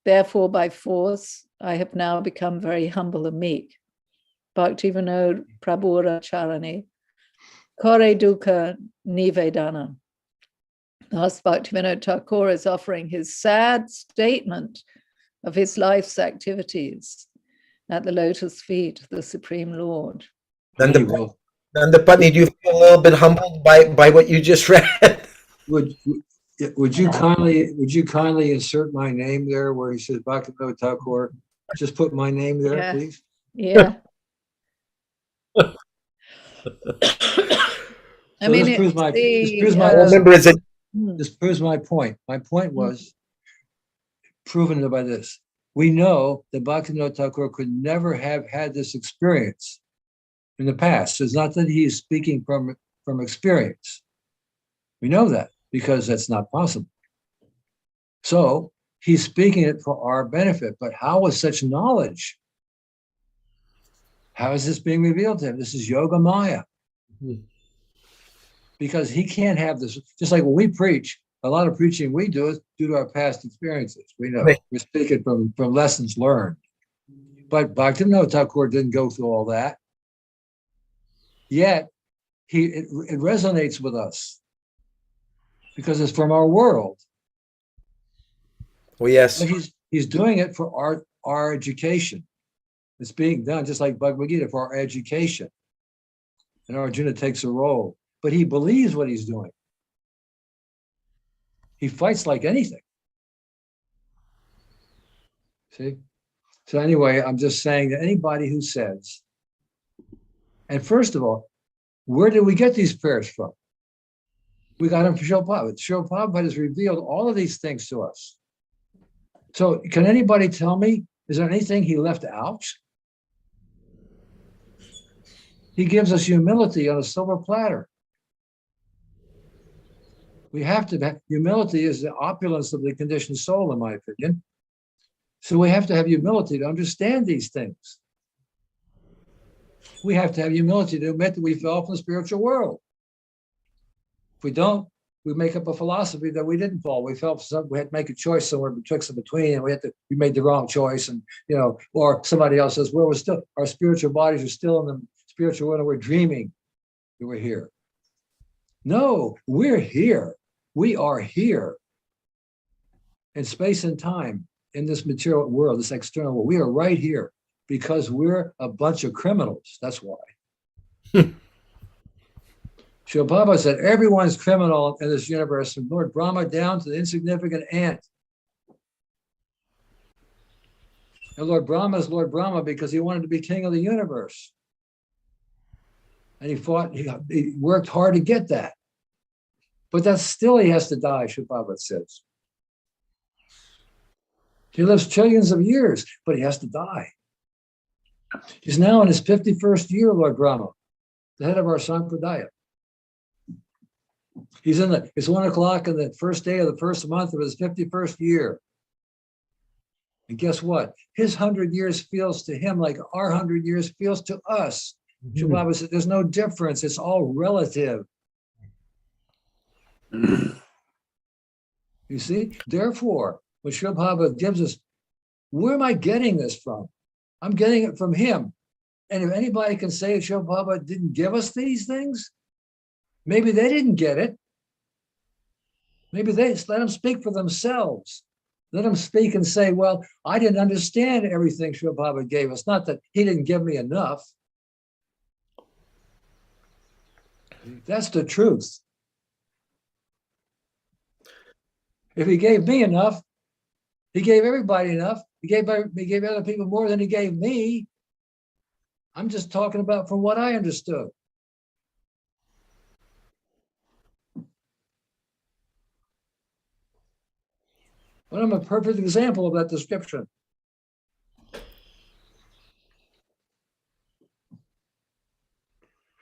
Therefore, by force, I have now become very humble and meek. Bhaktivinoda Prabhura Charani, Kore Dukkha Nivedana. Thus, Bhaktivinoda Thakur is offering his sad statement of his life's activities at the lotus feet of the Supreme Lord. Nandapatni, do you feel a little bit humbled by what you just read? Would you kindly insert my name there where he says Bhaktivinoda Thakur? Just put my name there, Yeah. please. Yeah. I So mean, this proves it's my Well, remember, is it this proves my point. My point was proven by this. We know that Bhaktivinoda Thakur could never have had this experience in the past. It's not that he is speaking from experience. We know that because that's not possible. So he's speaking it for our benefit. But how is such knowledge? How is this being revealed to him? This is Yoga Maya. Because he can't have this, just like when we preach, a lot of preaching we do is due to our past experiences. We know Right. we're speaking from lessons learned. But Bhaktivinoda Thakur didn't go through all that. Yet it resonates with us because it's from our world. well, yes. But he's doing it for our education. It's being done just like Bhagavad Gita for our education. And Arjuna takes a role. But he believes what he's doing. He fights like anything. See? So anyway, I'm just saying that anybody who says, and first of all, where did we get these prayers from? We got them from Srila Prabhupada. Srila Prabhupada has revealed all of these things to us. So can anybody tell me, is there anything he left out? He gives us humility on a silver platter. We have to have humility is the opulence of the conditioned soul, in my opinion. So we have to have humility to understand these things. We have to have humility to admit that we fell from the spiritual world. If we don't, we make up a philosophy that we didn't fall. We fell for something. We had to make a choice somewhere betwixt and between, and we made the wrong choice. And or somebody else says, well, our spiritual bodies are still in the spiritual world, and we're dreaming that we're here. No, we're here. We are here in space and time in this material world, this external world. We are right here because we're a bunch of criminals. That's why. Srila Prabhupada said everyone's criminal in this universe, from Lord Brahma down to the insignificant ant. And Lord Brahma is Lord Brahma because he wanted to be king of the universe. And he fought, he worked hard to get that. But that's still he has to die, Srila Prabhupada says. He lives trillions of years, but he has to die. He's now in his 51st year, Lord Brahma, the head of our Sampradaya. It's 1 o'clock on the first day of the first month of his 51st year. And guess what? His 100 years feels to him like our 100 years feels to us. Srila Prabhupada said, there's no difference. It's all relative. You see? Therefore, when Srila Prabhupada gives us, where am I getting this from? I'm getting it from him. And if anybody can say Srila Prabhupada didn't give us these things, maybe they didn't get it. Maybe they let them speak for themselves. Let them speak and say, well, I didn't understand everything Srila Prabhupada gave us. Not that he didn't give me enough. That's the truth. If he gave me enough, he gave everybody enough. He gave other people more than he gave me. I'm just talking about from what I understood. But I'm a perfect example of that description.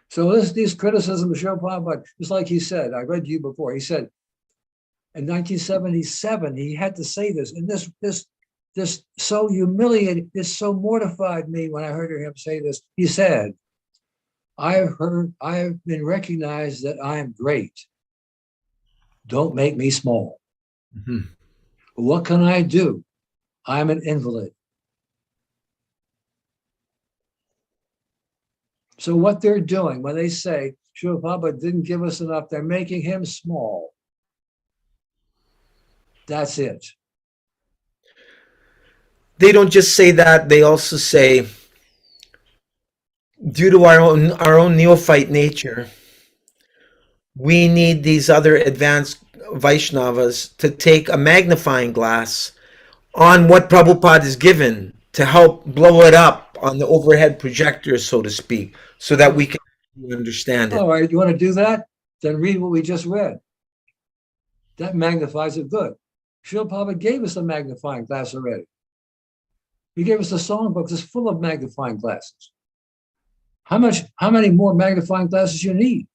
So these criticisms of Srila Prabhupada, just like he said, I read to you before, he said, in 1977, he had to say this, and this so humiliated, this so mortified me when I heard him say this. He said, I have been recognized that I am great. Don't make me small. Mm-hmm. What can I do? I'm an invalid. So what they're doing when they say Srila Prabhupada didn't give us enough, they're making him small. That's it. They don't just say that, they also say, due to our own neophyte nature, we need these other advanced Vaishnavas to take a magnifying glass on what Prabhupada is given to help blow it up on the overhead projector, so to speak, so that we can understand it. All right, you want to do that? then read what we just read. That magnifies it good. Srila Prabhupada gave us a magnifying glass already. He gave us a songbook that's full of magnifying glasses. How many more magnifying glasses you need?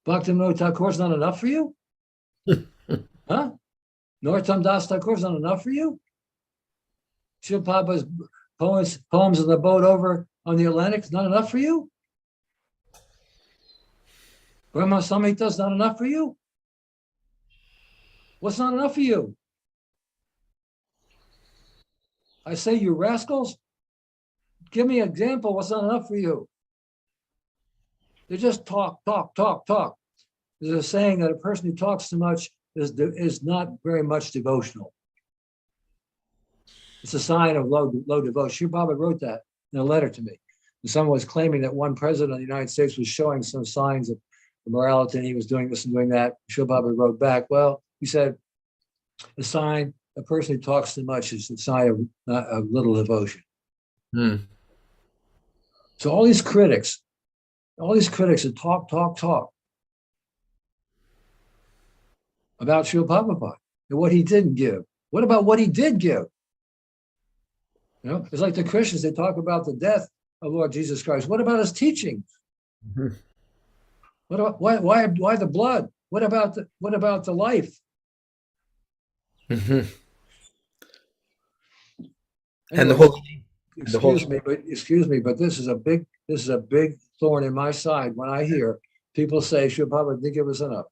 Bhaktivinoda Thakur is not enough for you? Huh? Narottam Das Thakur is not enough for you? Srila Prabhupada's poems on the boat over on the Atlantic is not enough for you? Brahma Samhita is not enough for you? What's not enough for you? I say, you rascals, give me an example. What's not enough for you? They just talk. There's a saying that a person who talks too much is not very much devotional. It's a sign of low devotion. Srila Prabhupada wrote that in a letter to me. And someone was claiming that one president of the United States was showing some signs of morality, and he was doing this and doing that. Srila Prabhupada wrote back, well, he said, a person who talks too much is a sign of little devotion. So all these critics that talk about Srila Prabhupada and what he didn't give. What about what he did give? You know, it's like the Christians, they talk about the death of Lord Jesus Christ. What about his teachings? What about why the blood? What about the life? And Anyway, the whole excuse me, but this is a big thorn in my side when I hear people say Srila Prabhupada didn't give us enough.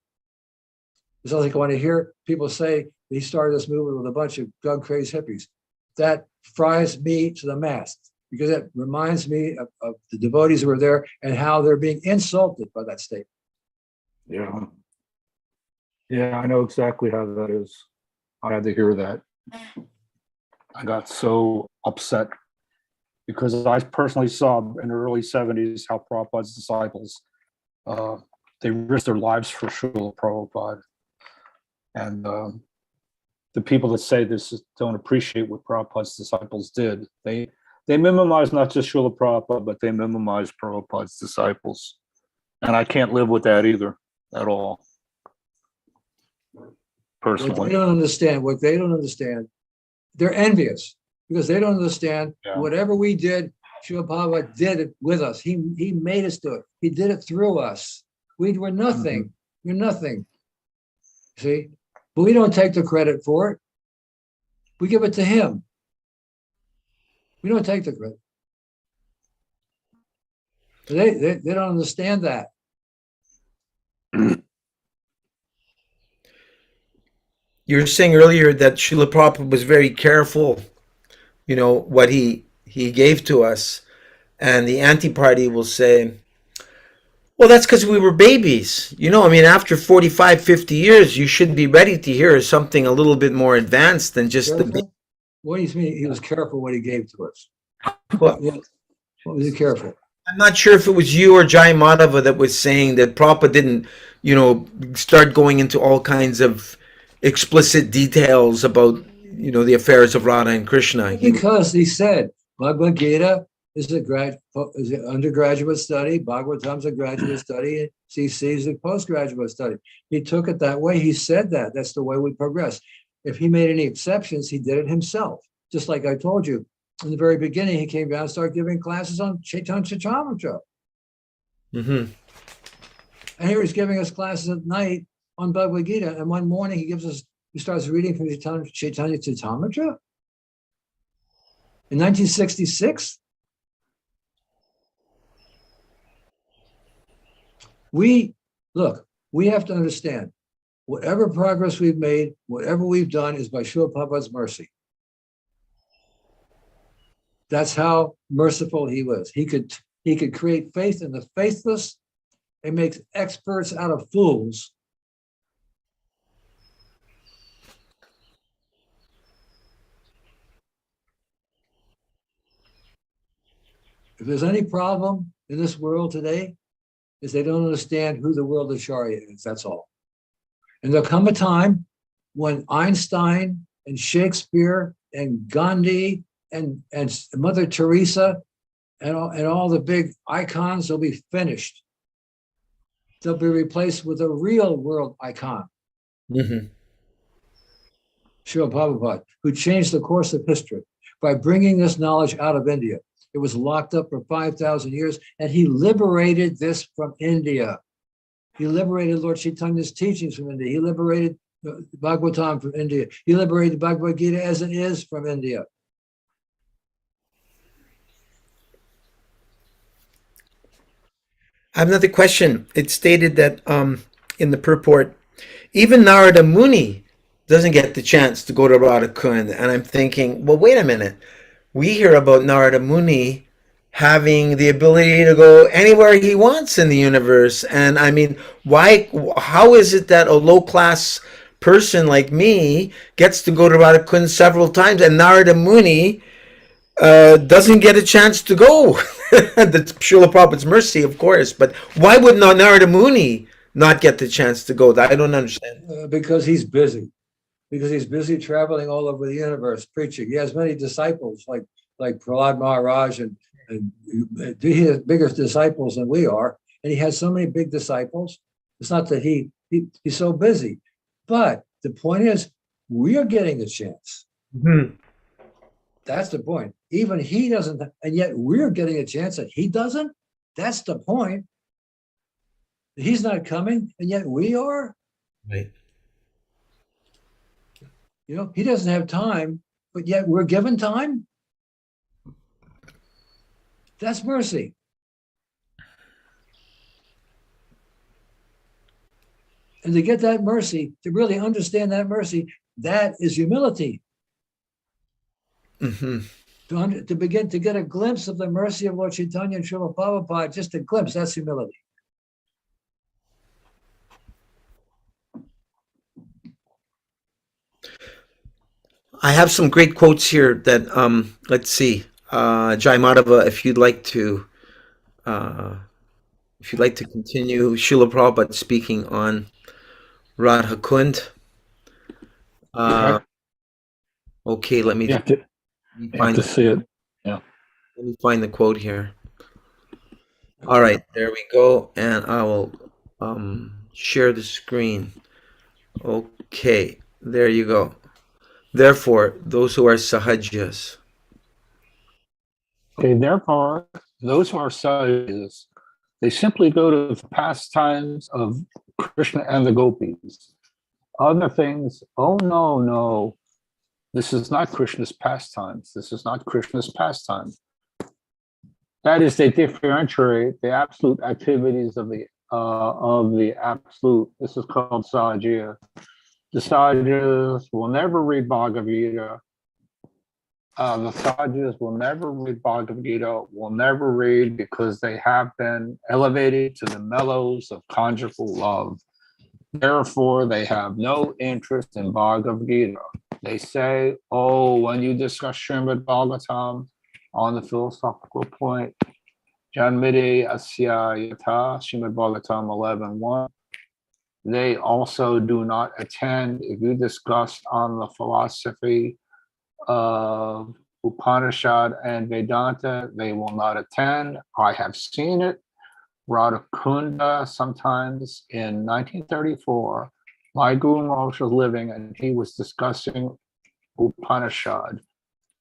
It's like when I hear people say he started this movement with a bunch of drug-crazed hippies. That fries me to the mast because it reminds me of the devotees who were there and how they're being insulted by that statement. Yeah, I know exactly how that is. I had to hear that. I got so upset because I personally saw in the early 70s how Prabhupada's disciples, they risked their lives for Srila Prabhupada. And the people that say this don't appreciate what Prabhupada's disciples did. They minimize not just Srila Prabhupada, but they minimize Prabhupada's disciples. And I can't live with that either at all. Personally. What they don't understand, they're envious because they don't understand whatever we did, Srila Prabhupada did it with us. He made us do it. He did it through us. We were nothing. We're nothing. See? But we don't take the credit for it. We give it to him. We don't take the credit. They don't understand that. You were saying earlier that Srila Prabhupada was very careful, you know, what he gave to us. And the anti-party will say, well, that's because we were babies. You know, I mean, after 45, 50 years, you should be ready to hear something a little bit more advanced than just Careful? the... What do you mean he was careful what he gave to us? Well, What was he careful? I'm not sure if it was you or Jai Madhava that was saying that Prabhupada didn't, you know, start going into all kinds of explicit details about, you know, the affairs of Radha and Krishna. Because he said Bhagavad Gita is an undergraduate study, Bhagavatam's a graduate study, and CC is a postgraduate study. He took it that way. He said that. That's the way we progress. If he made any exceptions, he did it himself. Just like I told you, in the very beginning, he came down and started giving classes on Chaitanya Charitamrita. And here he's giving us classes at night on Bhagavad Gita. And one morning he starts reading from Chaitanya Charitamrita in 1966. We have to understand, whatever progress we've made, whatever we've done is by Srila Prabhupada's mercy. That's how merciful he was. He could create faith in the faithless and make experts out of fools. If there's any problem in this world today, is they don't understand who the world Acharya is. That's all. And there'll come a time when Einstein and Shakespeare and Gandhi and Mother Teresa and all the big icons will be finished. they'll be replaced with a real world icon, Mhm. Srila Prabhupada, who changed the course of history by bringing this knowledge out of India. It was locked up for 5,000 years, and he liberated this from India. He liberated Lord Chaitanya's teachings from India. He liberated Bhagavatam from India. He liberated Bhagavad Gita as it is from India. I have another question. It stated that in the purport, even Narada Muni doesn't get the chance to go to Radhakund. And I'm thinking, well, wait a minute. We hear about Narada Muni having the ability to go anywhere he wants in the universe. And I mean, why? How is it that a low-class person like me gets to go to Radhakund several times, and Narada Muni doesn't get a chance to go? That's Srila Prabhupada's mercy, of course. But why would not Narada Muni not get the chance to go? I don't understand. Because he's busy. Because he's busy traveling all over the universe preaching. He has many disciples like Prahlad Maharaj, and he has bigger disciples than we are. And he has so many big disciples. It's not that he's so busy. But the point is, we are getting a chance. Mhm. That's the point. Even he doesn't, and yet we're getting a chance that he doesn't. That's the point. He's not coming, and yet we are. Right. You know, he doesn't have time, but yet we're given time. That's mercy. And to get that mercy, to really understand that mercy, that is humility. Mm-hmm. To begin to get a glimpse of the mercy of Lord Chaitanya and Srila Prabhupada, just a glimpse, that's humility. I have some great quotes here that let's see. Jai Madhava, if you'd like to continue, Srila Prabhupada speaking on Radha Kund. Okay, let me You have to see it. Yeah. Let me find the quote here. All right, there we go, and I will share the screen. Okay, there you go. Therefore, those who are sahajas. Okay, therefore, those who are sahajas, they simply go to the pastimes of Krishna and the gopis. Other things, oh no, no, this is not Krishna's pastimes. This is not Krishna's pastime. That is, they differentiate the absolute activities of the absolute. This is called sahaja. The sahajas will never read Bhagavad Gita. The sahajas will never read Bhagavad Gita, will never read because they have been elevated to the mellows of conjugal love. Therefore, they have no interest in Bhagavad Gita. They say, oh, when you discuss Srimad Bhagavatam on the philosophical point, Janmide Asya Yata, Srimad Bhagavatam 11:1, they also do not attend. If you discuss on the philosophy of Upanishad and Vedanta, they will not attend. I have seen it. Radhakunda, sometimes in 1934, my Guru Maharaj was living and he was discussing Upanishad.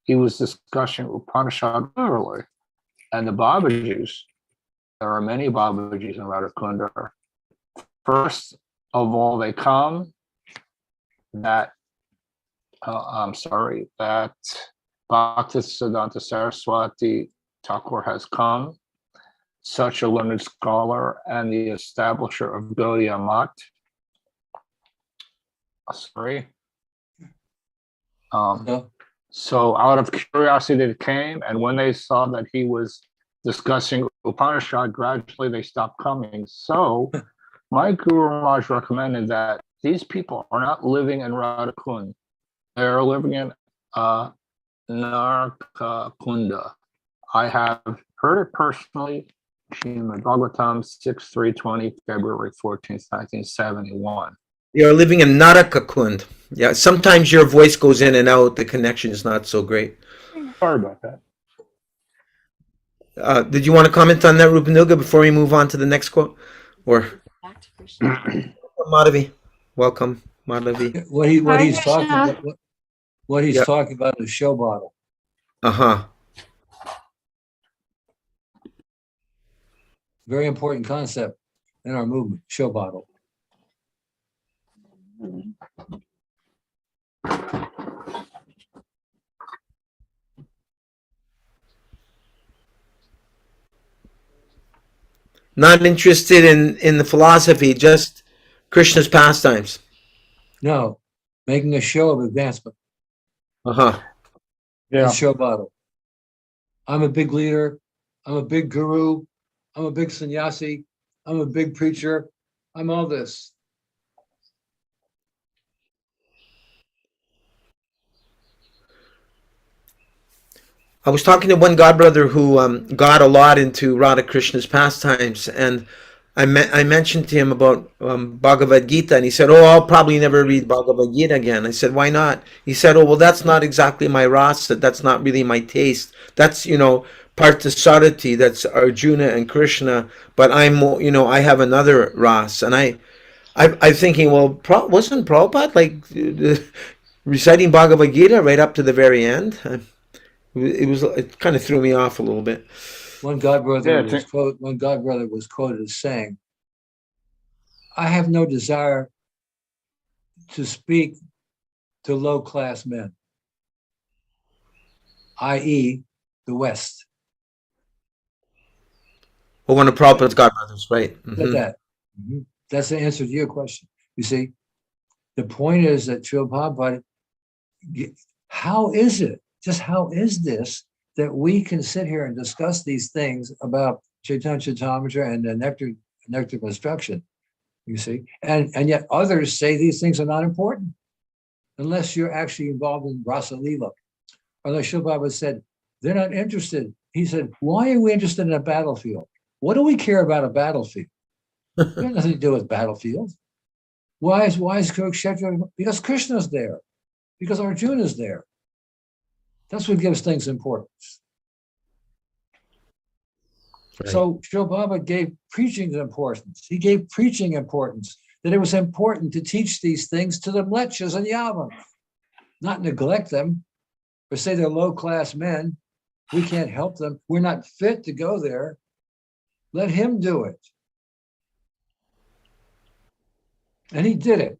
He was discussing Upanishad literally. And the Babajis, there are many Babajis in Radhakunda. First of all, they come that that Bhaktisiddhanta Saraswati Thakur has come, such a learned scholar and the establisher of Gaudiya Math. No. So out of curiosity they came, and when they saw that he was discussing Upanishad, gradually they stopped coming. So my Guru Maharaj recommended that these people are not living in Radhakund. They're living in Narkakunda. I have heard it personally. Srimad Bhagavatam 6/320, February 14th, 1971. You're living in Narakakund. Yeah, sometimes your voice goes in and out. The connection is not so great. Sorry about that. Did you want to comment on that, Rupanuga, before we move on to the next quote? Or Madhavi. Welcome, Madhavi. What Hare he's talking Krishna. about, what he's Yep. talking about is show bottle. Uh-huh. Very important concept in our movement, show bottle. Not interested in the philosophy, just Krishna's pastimes. No, making a show of advancement. Uh-huh. Yeah. It's show bottle. I'm a big leader. I'm a big guru. I'm a big sannyasi. I'm a big preacher. I'm all this. I was talking to one godbrother who got a lot into Radha Krishna's pastimes, and I mentioned to him about Bhagavad Gita, and he said, "Oh, I'll probably never read Bhagavad Gita again." I said, "Why not?" He said, "Oh, well, that's not exactly my rasa. That's not really my taste. That's Parthasarati. That's Arjuna and Krishna. But I have another rasa." And I'm thinking, well, wasn't Prabhupada like reciting Bhagavad Gita right up to the very end? It kind of threw me off a little bit. One godbrother Yeah, was quoted as saying, "I have no desire to speak to low-class men, i.e., the West." Well, one of Prabhupada's godbrothers, right? Said that. Mhm. That's the answer to your question. You see, the point is that Srila Prabhupada, how is it, just how is this that we can sit here and discuss these things about Chaitanya Chaitamrita and the nectar construction, you see, and yet others say these things are not important unless you're actually involved in Rasa Leela. Or like Srila Prabhupada said, they're not interested. He said, why are we interested in a battlefield? What do we care about a battlefield? It has nothing to do with battlefields. Why is Kurukshetra? Because Krishna's there, because Arjuna's there. That's what gives things importance. Right. So Srila Prabhupada gave preaching importance. He gave preaching importance, that it was important to teach these things to the mlechas and yavans, not neglect them or say they're low-class men. We can't help them. We're not fit to go there. Let him do it. And he did it.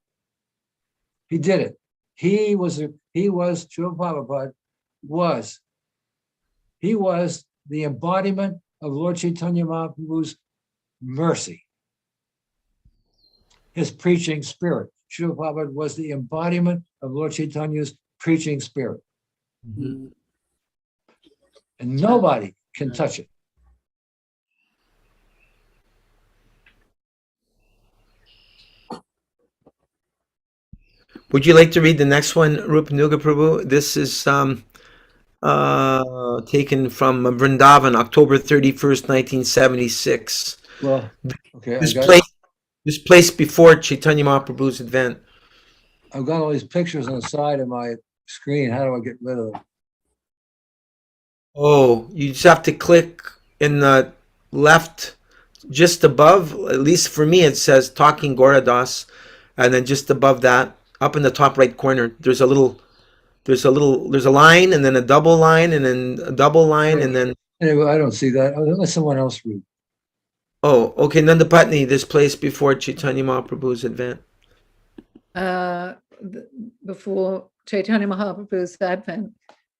He did it. Srila Prabhupada was the embodiment of Lord Chaitanya Mahaprabhu's mercy, his preaching spirit. Srila Prabhupada was the embodiment of Lord Chaitanya's preaching spirit. Mhm. And nobody can touch it. Would you like to read the next one, Rupanuga Prabhu? This is taken from Vrindavan, October 31st, 1976. Well, okay, This place before Chaitanya Mahaprabhu's advent. I've got all these pictures on the side of my screen. How do I get rid of them? Oh, you just have to click in the left, just above. At least for me, it says Talking Gaura Das, and then just above that, up in the top right corner, there's a line, and then a double line, and then a double line, and then Anyway, I don't see that. Let someone else read. oh, okay, Nanda Patni, this place before Chaitanya Mahaprabhu's advent. Before Chaitanya Mahaprabhu's advent,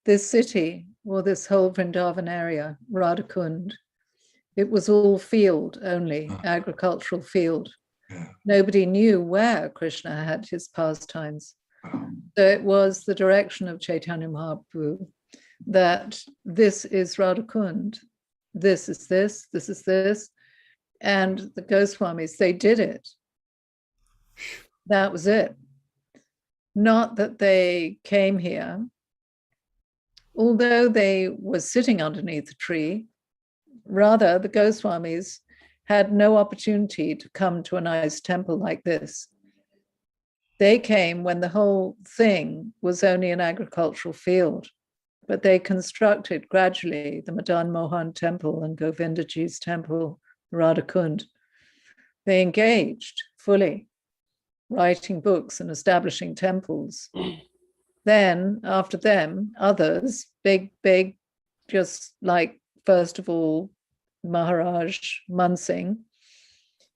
this city, or this whole Vrindavan area, Radhakund, it was all field only, agricultural field. Yeah. Nobody knew where Krishna had his pastimes. So it was the direction of Chaitanya Mahaprabhu that this is Radhakund, this is this is this. And the Goswamis, they did it. That was it. Not that they came here, although they were sitting underneath the tree, rather the Goswamis had no opportunity to come to a nice temple like this. They came when the whole thing was only an agricultural field, but they constructed gradually the Madan Mohan temple and Govindaji's temple, Radhakund. They engaged fully, writing books and establishing temples. Then, after them, others, big, just like, first of all, Maharaj Mansingh,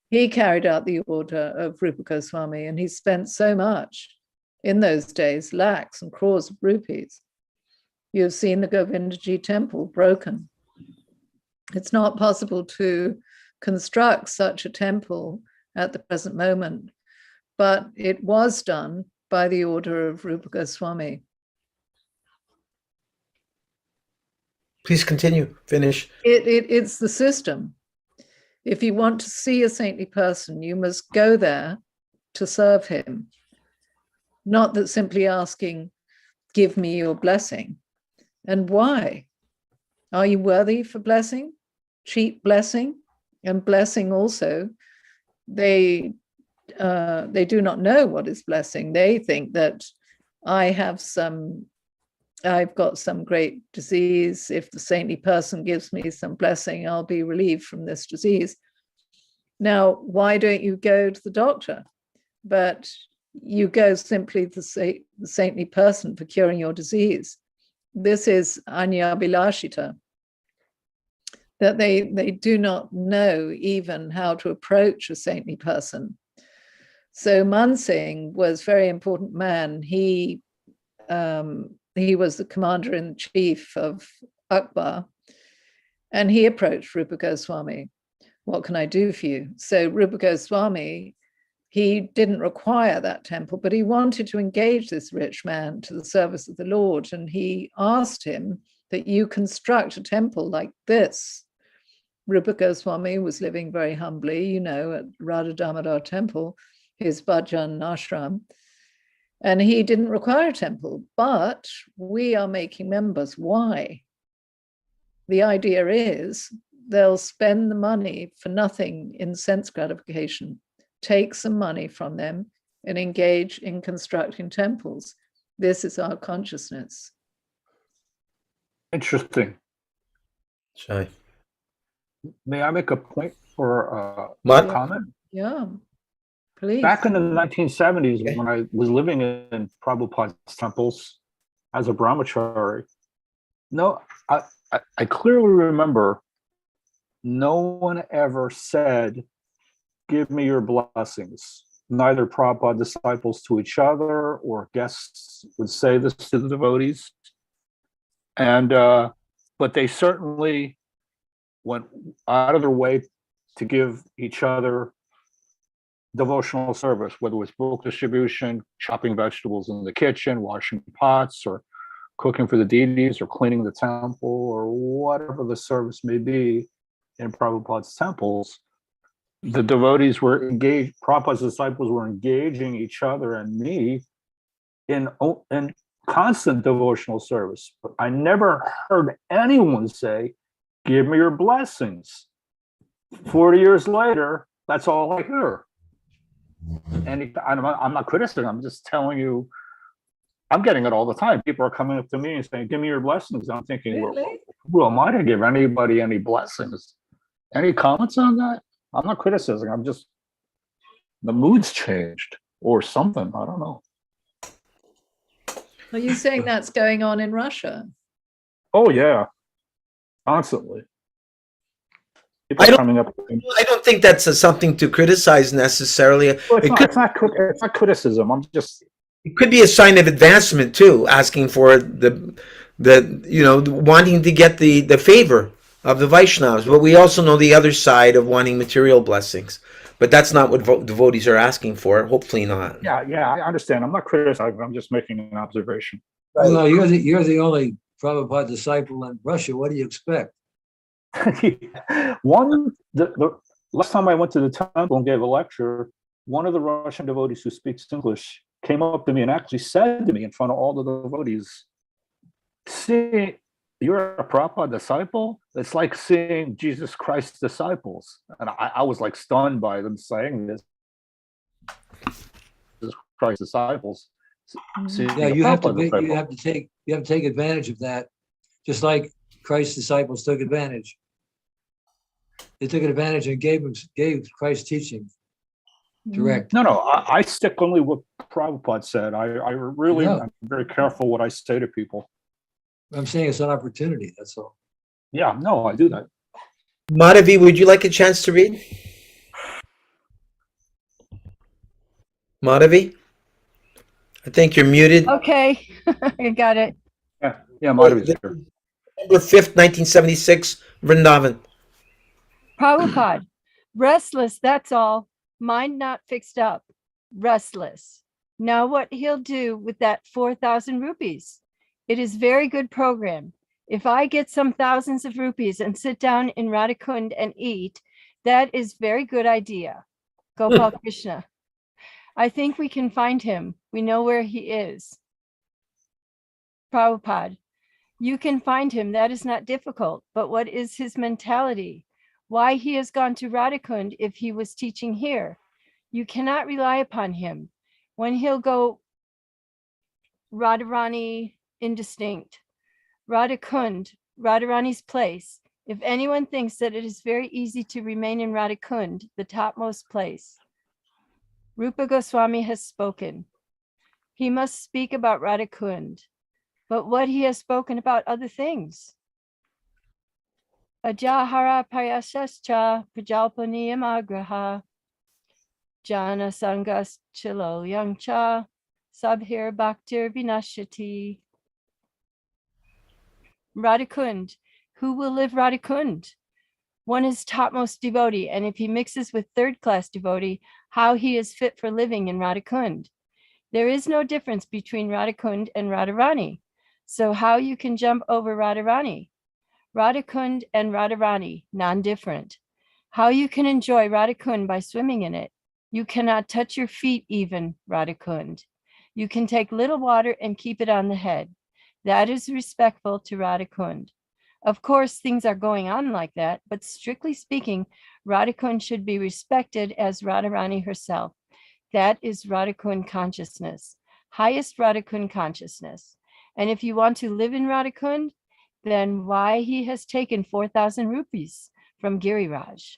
he carried out the order of Rupa Goswami, and he spent so much in those days, lakhs and crores of rupees. You've seen the Govindaji temple broken. It's not possible to construct such a temple at the present moment, but it was done by the order of Rupa Goswami. Please continue. Finish. It's the system. If you want to see a saintly person, you must go there to serve him. Not that simply asking, give me your blessing. And why? Are you worthy for blessing? Cheap blessing? And blessing also, they do not know what is blessing. They think that I've got some great disease. If the saintly person gives me some blessing, I'll be relieved from this disease. Now, why don't you go to the doctor? But you go simply to the saintly person for curing your disease. This is Anya Bilashita, that they do not know even how to approach a saintly person. So Mansingh was a very important man. He was the commander-in-chief of Akbar, and he approached Rupa Goswami. What can I do for you? So Rupa Goswami, he didn't require that temple, but he wanted to engage this rich man to the service of the Lord. And he asked him that you construct a temple like this. Rupa Goswami was living very humbly, at Radha Damodar temple, his bhajan ashram. And he didn't require a temple, but we are making members. Why? The idea is they'll spend the money for nothing in sense gratification, take some money from them and engage in constructing temples. This is our consciousness. Interesting. Sorry. May I make a point or a What? comment? Yeah, please. Back in the 1970s, Okay. when I was living in Prabhupada's temples as a brahmachari, I clearly remember no one ever said, give me your blessings. Neither Prabhupada disciples to each other or guests would say this to the devotees. And, but they certainly went out of their way to give each other devotional service, whether it was book distribution, chopping vegetables in the kitchen, washing pots, or cooking for the deities, or cleaning the temple, or whatever the service may be in Prabhupada's temples. The devotees were engaged, Prabhupada's disciples were engaging each other and me in constant devotional service. But I never heard anyone say, give me your blessings. 40 years later, that's all I hear. And I'm not criticizing, I'm just telling you, I'm getting it all the time. People are coming up to me and saying, give me your blessings. I'm thinking, Really? who am I to give anybody any blessings? Any comments on that? I'm not criticizing, I'm just, the mood's changed or something, I don't know. Are you saying that's going on in Russia? Oh yeah, constantly. People I don't- coming up. I don't think that's something to criticize necessarily. Well, It could, it's not criticism. I'm just. it could be a sign of advancement too, asking for the wanting to get the favor of the Vaishnavas. But we also know the other side of wanting material blessings. But that's not what devotees are asking for. Hopefully not. Yeah, I understand. I'm not criticizing. I'm just making an observation. Well, no, you're the only Prabhupada disciple in Russia. What do you expect? The last time I went to the temple and gave a lecture, one of the Russian devotees who speaks English came up to me and actually said to me in front of all the devotees, "See, you're a Prabhupada disciple? It's like seeing Jesus Christ's disciples." And I was like stunned by them saying this. Jesus Christ's disciples. Yeah, you have to take advantage of that, just like Christ's disciples took advantage. They took advantage and gave Christ's teaching direct. No, I stick only what Prabhupada said. I really, Yeah. I'm very careful what I say to people. I'm saying it's an opportunity. That's all. Yeah, no, I do that. Madhavi, would you like a chance to read? Madhavi? I think you're muted. Okay, I got it. Yeah, Madhavi's here. November 5th, 1976, Vrindavan. Prabhupada, restless, that's all. Mind not fixed up, restless. Now what he'll do with that 4,000 rupees? It is very good program. If I get some thousands of rupees and sit down in Radhakund and eat, that is very good idea. Gopal Krishna. I think we can find him. We know where he is. Prabhupada, you can find him. That is not difficult. But what is his mentality? Why he has gone to Radhakund if he was teaching here? You cannot rely upon him. When he'll go Radharani indistinct, Radhakund, Radharani's place. If anyone thinks that it is very easy to remain in Radhakund, the topmost place, Rupa Goswami has spoken. He must speak about Radhakund, but what he has spoken about other things. Ajahara Payasascha Prajalpaniyam Agraha Jana Sangas Chilo Yangcha Sabhir Bhaktir Vinashati. Radhakund, who will live Radhakund? One is topmost devotee, and if he mixes with third-class devotee, how he is fit for living in Radhakund. There is no difference between Radhakund and Radharani. So how you can jump over Radharani? Radhakund and Radharani, non-different. How you can enjoy Radhakund by swimming in it? You cannot touch your feet even, Radhakund. You can take little water and keep it on the head. That is respectful to Radhakund. Of course, things are going on like that, but strictly speaking, Radhakund should be respected as Radharani herself. That is Radhakund consciousness, highest Radhakund consciousness. And if you want to live in Radhakund, then why he has taken 4,000 rupees from Giriraj?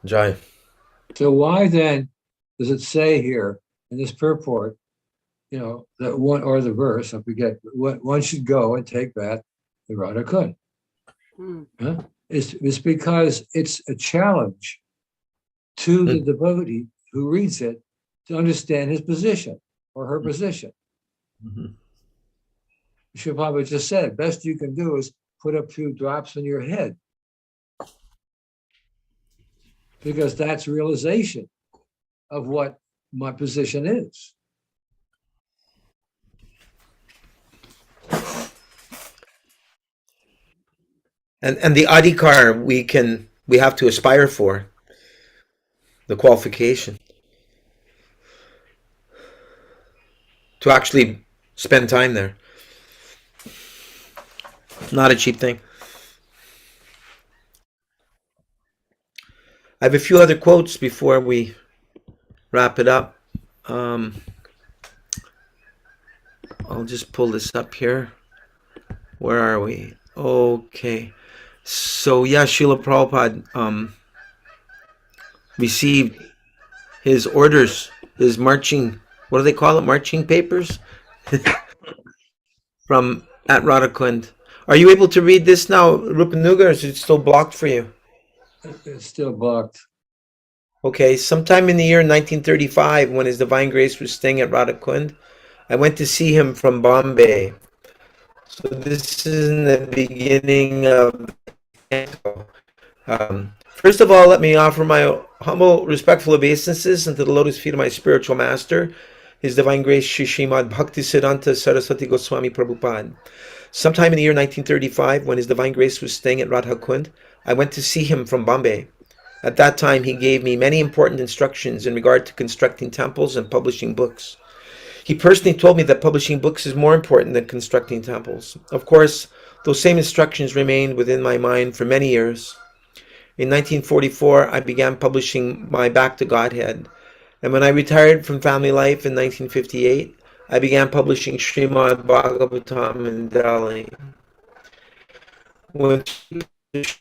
Jai. So why then does it say here in this purport, that one or the verse, I forget, one should go and take back the Radhakund? Huh? It's because it's a challenge to the devotee who reads it to understand his position or her position. Prabhupada just said, best you can do is put a few drops in your head, because that's realization of what my position is. And the adhikar we have to aspire for, the qualification to actually spend time there. Not a cheap thing. I have a few other quotes before we wrap it up. I'll just pull this up here. Where are we? Okay. So yeah, Srila Prabhupada received his orders, his marching, what do they call it? Marching papers? From at Radhakund. Are you able to read this now, Rupanuga, or is it still blocked for you? It's still blocked. Okay, sometime in the year 1935, when His Divine Grace was staying at Radhakund, I went to see him from Bombay. So this is in the beginning of first of all, let me offer my humble, respectful obeisances unto the lotus feet of my spiritual master, His Divine Grace Shri Srimad Bhaktisiddhanta Saraswati Goswami Prabhupada. Sometime in the year 1935, when His Divine Grace was staying at Radhakund, I went to see him from Bombay. At that time, he gave me many important instructions in regard to constructing temples and publishing books. He personally told me that publishing books is more important than constructing temples. Of course, those same instructions remained within my mind for many years. In 1944, I began publishing my Back to Godhead. And when I retired from family life in 1958, I began publishing Srimad Bhagavatam in Delhi. When Srimad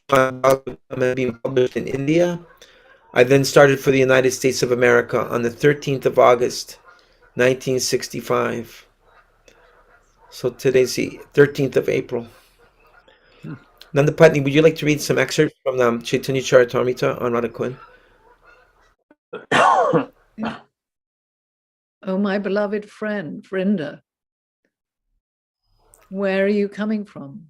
Bhagavatam had been published in India, I then started for the United States of America on the 13th of August, 1965. So today's the 13th of April. Nanda Patni, would you like to read some excerpts from the Chaitanya Charitamrita on Radha Kund? Oh, my beloved friend, Vrinda, where are you coming from?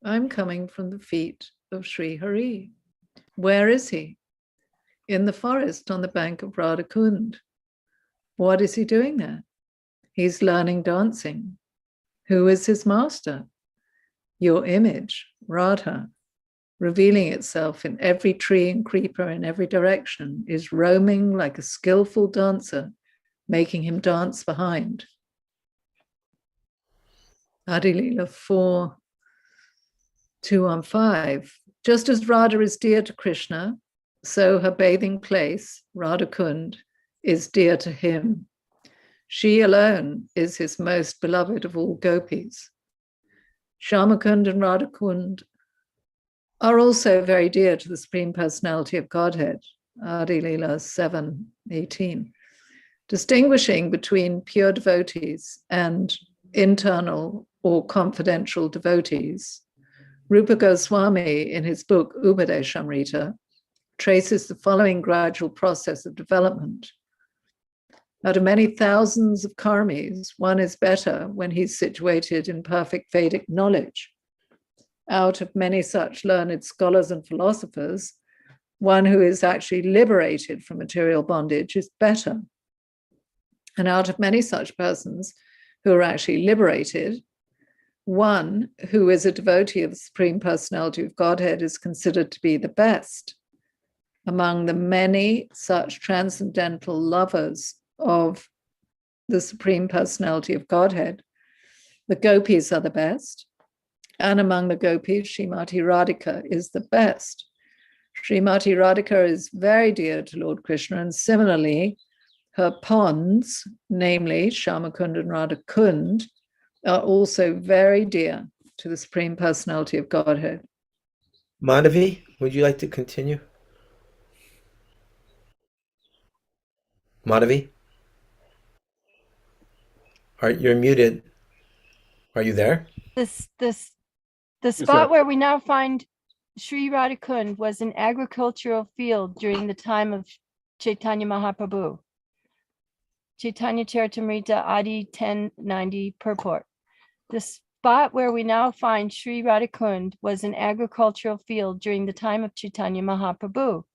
I'm coming from the feet of Sri Hari. Where is he? In the forest on the bank of Radha Kund. What is he doing there? He's learning dancing. Who is his master? Your image, Radha, revealing itself in every tree and creeper in every direction, is roaming like a skillful dancer, making him dance behind. Adi Leela 4:2-5. Just as Radha is dear to Krishna, so her bathing place, Radha Kund, is dear to him. She alone is his most beloved of all gopis. Shamakund and Radha Kund are also very dear to the Supreme Personality of Godhead, Adi Leela 7:18. Distinguishing between pure devotees and internal or confidential devotees, Rupa Goswami, in his book Upadeshamrita, traces the following gradual process of development. Out of many thousands of karmis, one is better when he's situated in perfect Vedic knowledge. Out of many such learned scholars and philosophers, one who is actually liberated from material bondage is better. And out of many such persons who are actually liberated, one who is a devotee of the Supreme Personality of Godhead is considered to be the best. Among the many such transcendental lovers of the Supreme Personality of Godhead, the gopis are the best. And among the gopis, Srimati Radhika is the best. Srimati Radhika is very dear to Lord Krishna, and similarly, her ponds, namely Shamakund and Radha Kund, are also very dear to the Supreme Personality of Godhead. Madhavi, would you like to continue? Madhavi? You're muted. Are you there? The spot where we now find Sri Radhakund was an agricultural field during the time of Chaitanya Mahaprabhu. Chaitanya Charitamrita Adi 1090 purport. The spot where we now find Sri Radhakund was an agricultural field during the time of Chaitanya Mahaprabhu.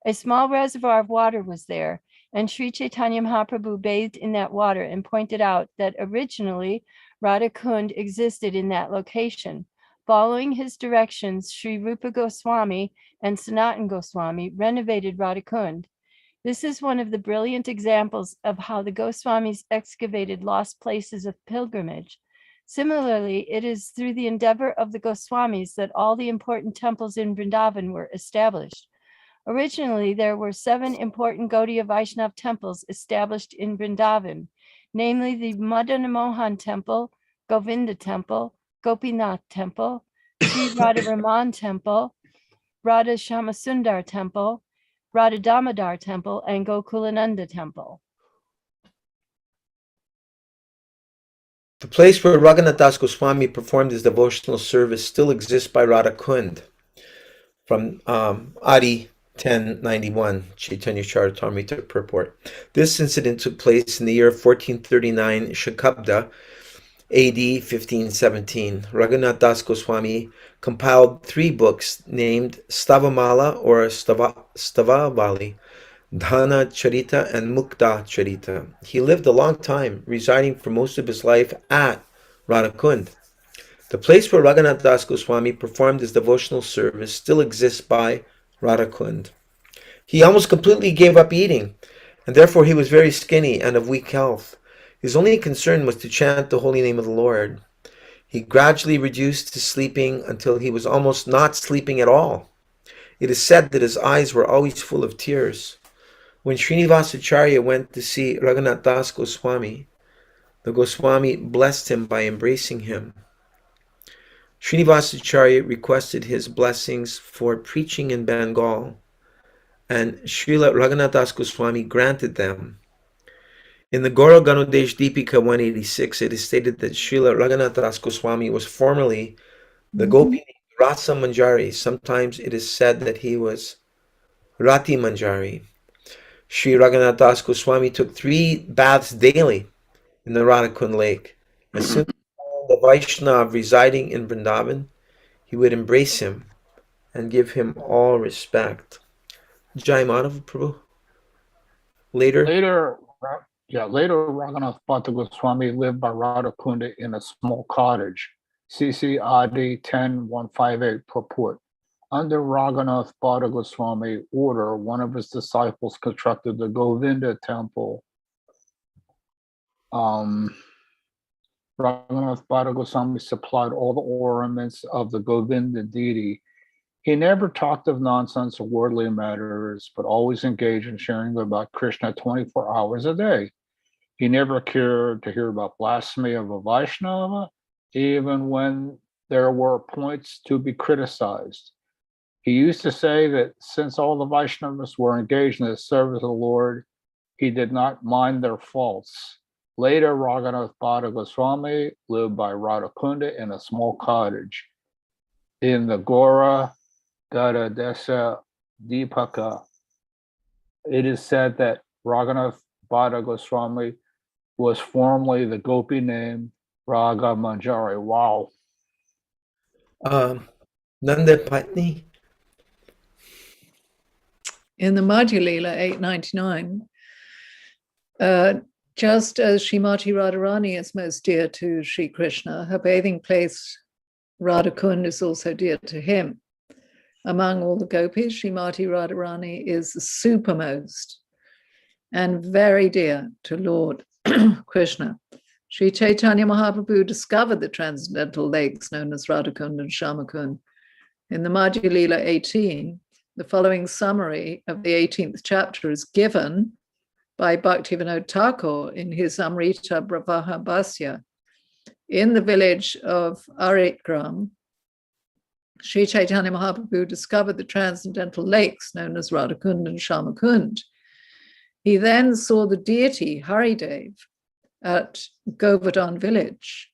A small reservoir of water was there, and Sri Chaitanya Mahaprabhu bathed in that water and pointed out that originally Radhakund existed in that location. Following his directions, Sri Rupa Goswami and Sanatan Goswami renovated Radhakund. This is one of the brilliant examples of how the Goswamis excavated lost places of pilgrimage. Similarly, it is through the endeavor of the Goswamis that all the important temples in Vrindavan were established. Originally, there were 7 important Gaudiya Vaishnav temples established in Vrindavan, namely the Madan Mohan Temple, Govinda Temple, Gopinath Temple, Sri Radha Raman Temple, Radha Shamasundar Temple, Radha Damodar Temple, and Gokulananda Temple. The place where Raghunath Das Goswami performed his devotional service still exists by Radha Kund. From Adi 1091, Chaitanya Charitamrita purport. This incident took place in the year 1439 Shakabda, AD 1517. Raghunath Das Goswami compiled 3 books named Stavamala or Stavavali, Dhana Charita and Mukta Charita. He lived a long time, residing for most of his life at Radha Kund. The place where Raghunath Das Goswami performed his devotional service still exists by Radha Kund. He almost completely gave up eating, and therefore he was very skinny and of weak health. His only concern was to chant the holy name of the Lord. He gradually reduced to sleeping until he was almost not sleeping at all. It is said that his eyes were always full of tears. When Srinivasacharya went to see Raghunath Das Goswami, the Goswami blessed him by embracing him. Srinivasacharya requested his blessings for preaching in Bengal. and Srila Raghunath Das Goswami granted them. In the Gaura Ganodesh Deepika 186, it is stated that Srila Raghunath Das Goswami was formerly the gopi Rasa Manjari. Sometimes it is said that he was Rati Manjari. Sri Raghunath Das Goswami took 3 baths daily in the Radhakund lake. As soon as he found the Vaishnav residing in Vrindavan, he would embrace him and give him all respect. Jai Madhav Prabhu. Later, Later Raghunath Bhatta Goswami lived by Radhakunda in a small cottage. CC Adi 10158 purport. Under Raghunath Bhatta Goswami order, one of his disciples constructed the Govinda temple. Raghunath Bhatta Goswami supplied all the ornaments of the Govinda deity. He never talked of nonsense or worldly matters, but always engaged in sharing about Krishna 24 hours a day. He never cared to hear about blasphemy of a Vaishnava, even when there were points to be criticized. He used to say that since all the Vaishnavas were engaged in the service of the Lord, he did not mind their faults. Later, Raghunath Bhatta Goswami lived by Radhakunda in a small cottage. In the Gaura Gadadesha Deepaka, it is said that Raghunath Bhatta Goswami was formerly the gopi name Raga Manjari. Wow. Nanda Patni. In the Madhya Leela 899, just as Srimati Radharani is most dear to Sri Krishna, her bathing place Radhakund is also dear to him. Among all the gopis, Srimati Radharani is the supermost and very dear to Lord Krishna. Sri Chaitanya Mahaprabhu discovered the transcendental lakes known as Radhakund and Shamakund. In the Madhya Leela 18, the following summary of the 18th chapter is given by Bhaktivinoda Thakur in his Amrita Bravaha Bhasya. In the village of Aritgram, Sri Chaitanya Mahaprabhu discovered the transcendental lakes known as Radhakund and Shamakund. He then saw the deity Haridev at Govardhan village.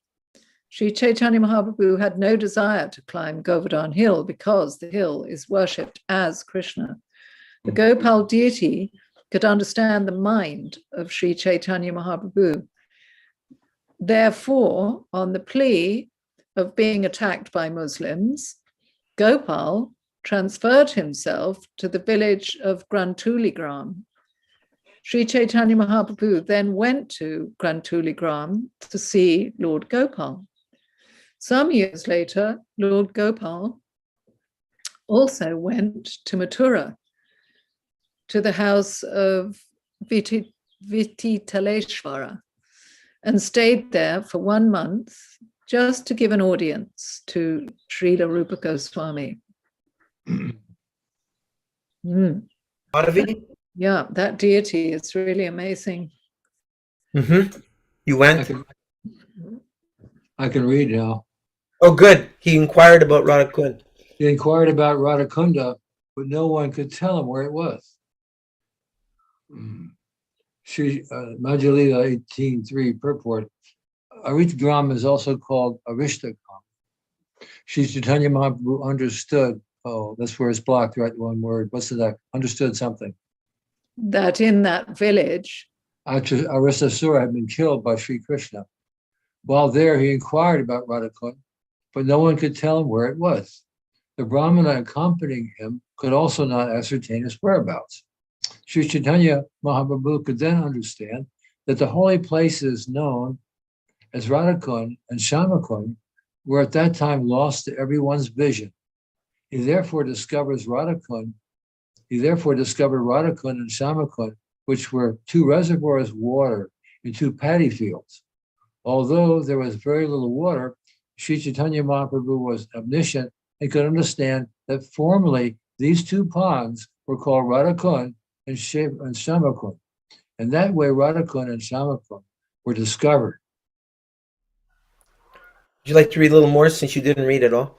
Sri Chaitanya Mahaprabhu had no desire to climb Govardhan hill because the hill is worshipped as Krishna. The Gopal deity could understand the mind of Sri Chaitanya Mahaprabhu. Therefore, on the plea of being attacked by Muslims, Gopal transferred himself to the village of Grantuligram. Sri Chaitanya Mahaprabhu then went to Grantuligram to see Lord Gopal. Some years later, Lord Gopal also went to Mathura, to the house of Vititaleshvara, and stayed there for 1 month just to give an audience to Srila Rupa Goswami. Madhavi? Yeah, that deity is really amazing. You went? I can read now. Oh, good. He inquired about Radhakund. He inquired about Radhakunda, but no one could tell him where it was. Sri Madhya Leela 18.3 purport. Aritgram is also called Arishtakam. Sri Chaitanya Mahaprabhu understood. Oh, that's where it's blocked, right? One word. What's that? Understood something. That in that village, Aristasura had been killed by Sri Krishna. While there, he inquired about Radhakund, but no one could tell him where it was. The Brahmana accompanying him could also not ascertain his whereabouts. Sri Chaitanya Mahaprabhu could then understand that the holy places known as Radhakund and Shamakund were at that time lost to everyone's vision. He therefore discovered Radhakund and Shamakund, which were 2 reservoirs of water in 2 paddy fields. Although there was very little water, Sri Chaitanya Mahaprabhu was omniscient and could understand that formerly these 2 ponds were called Radhakund and Shamakund. And that way Radhakund and Shamakund were discovered. Would you like to read a little more since you didn't read it all?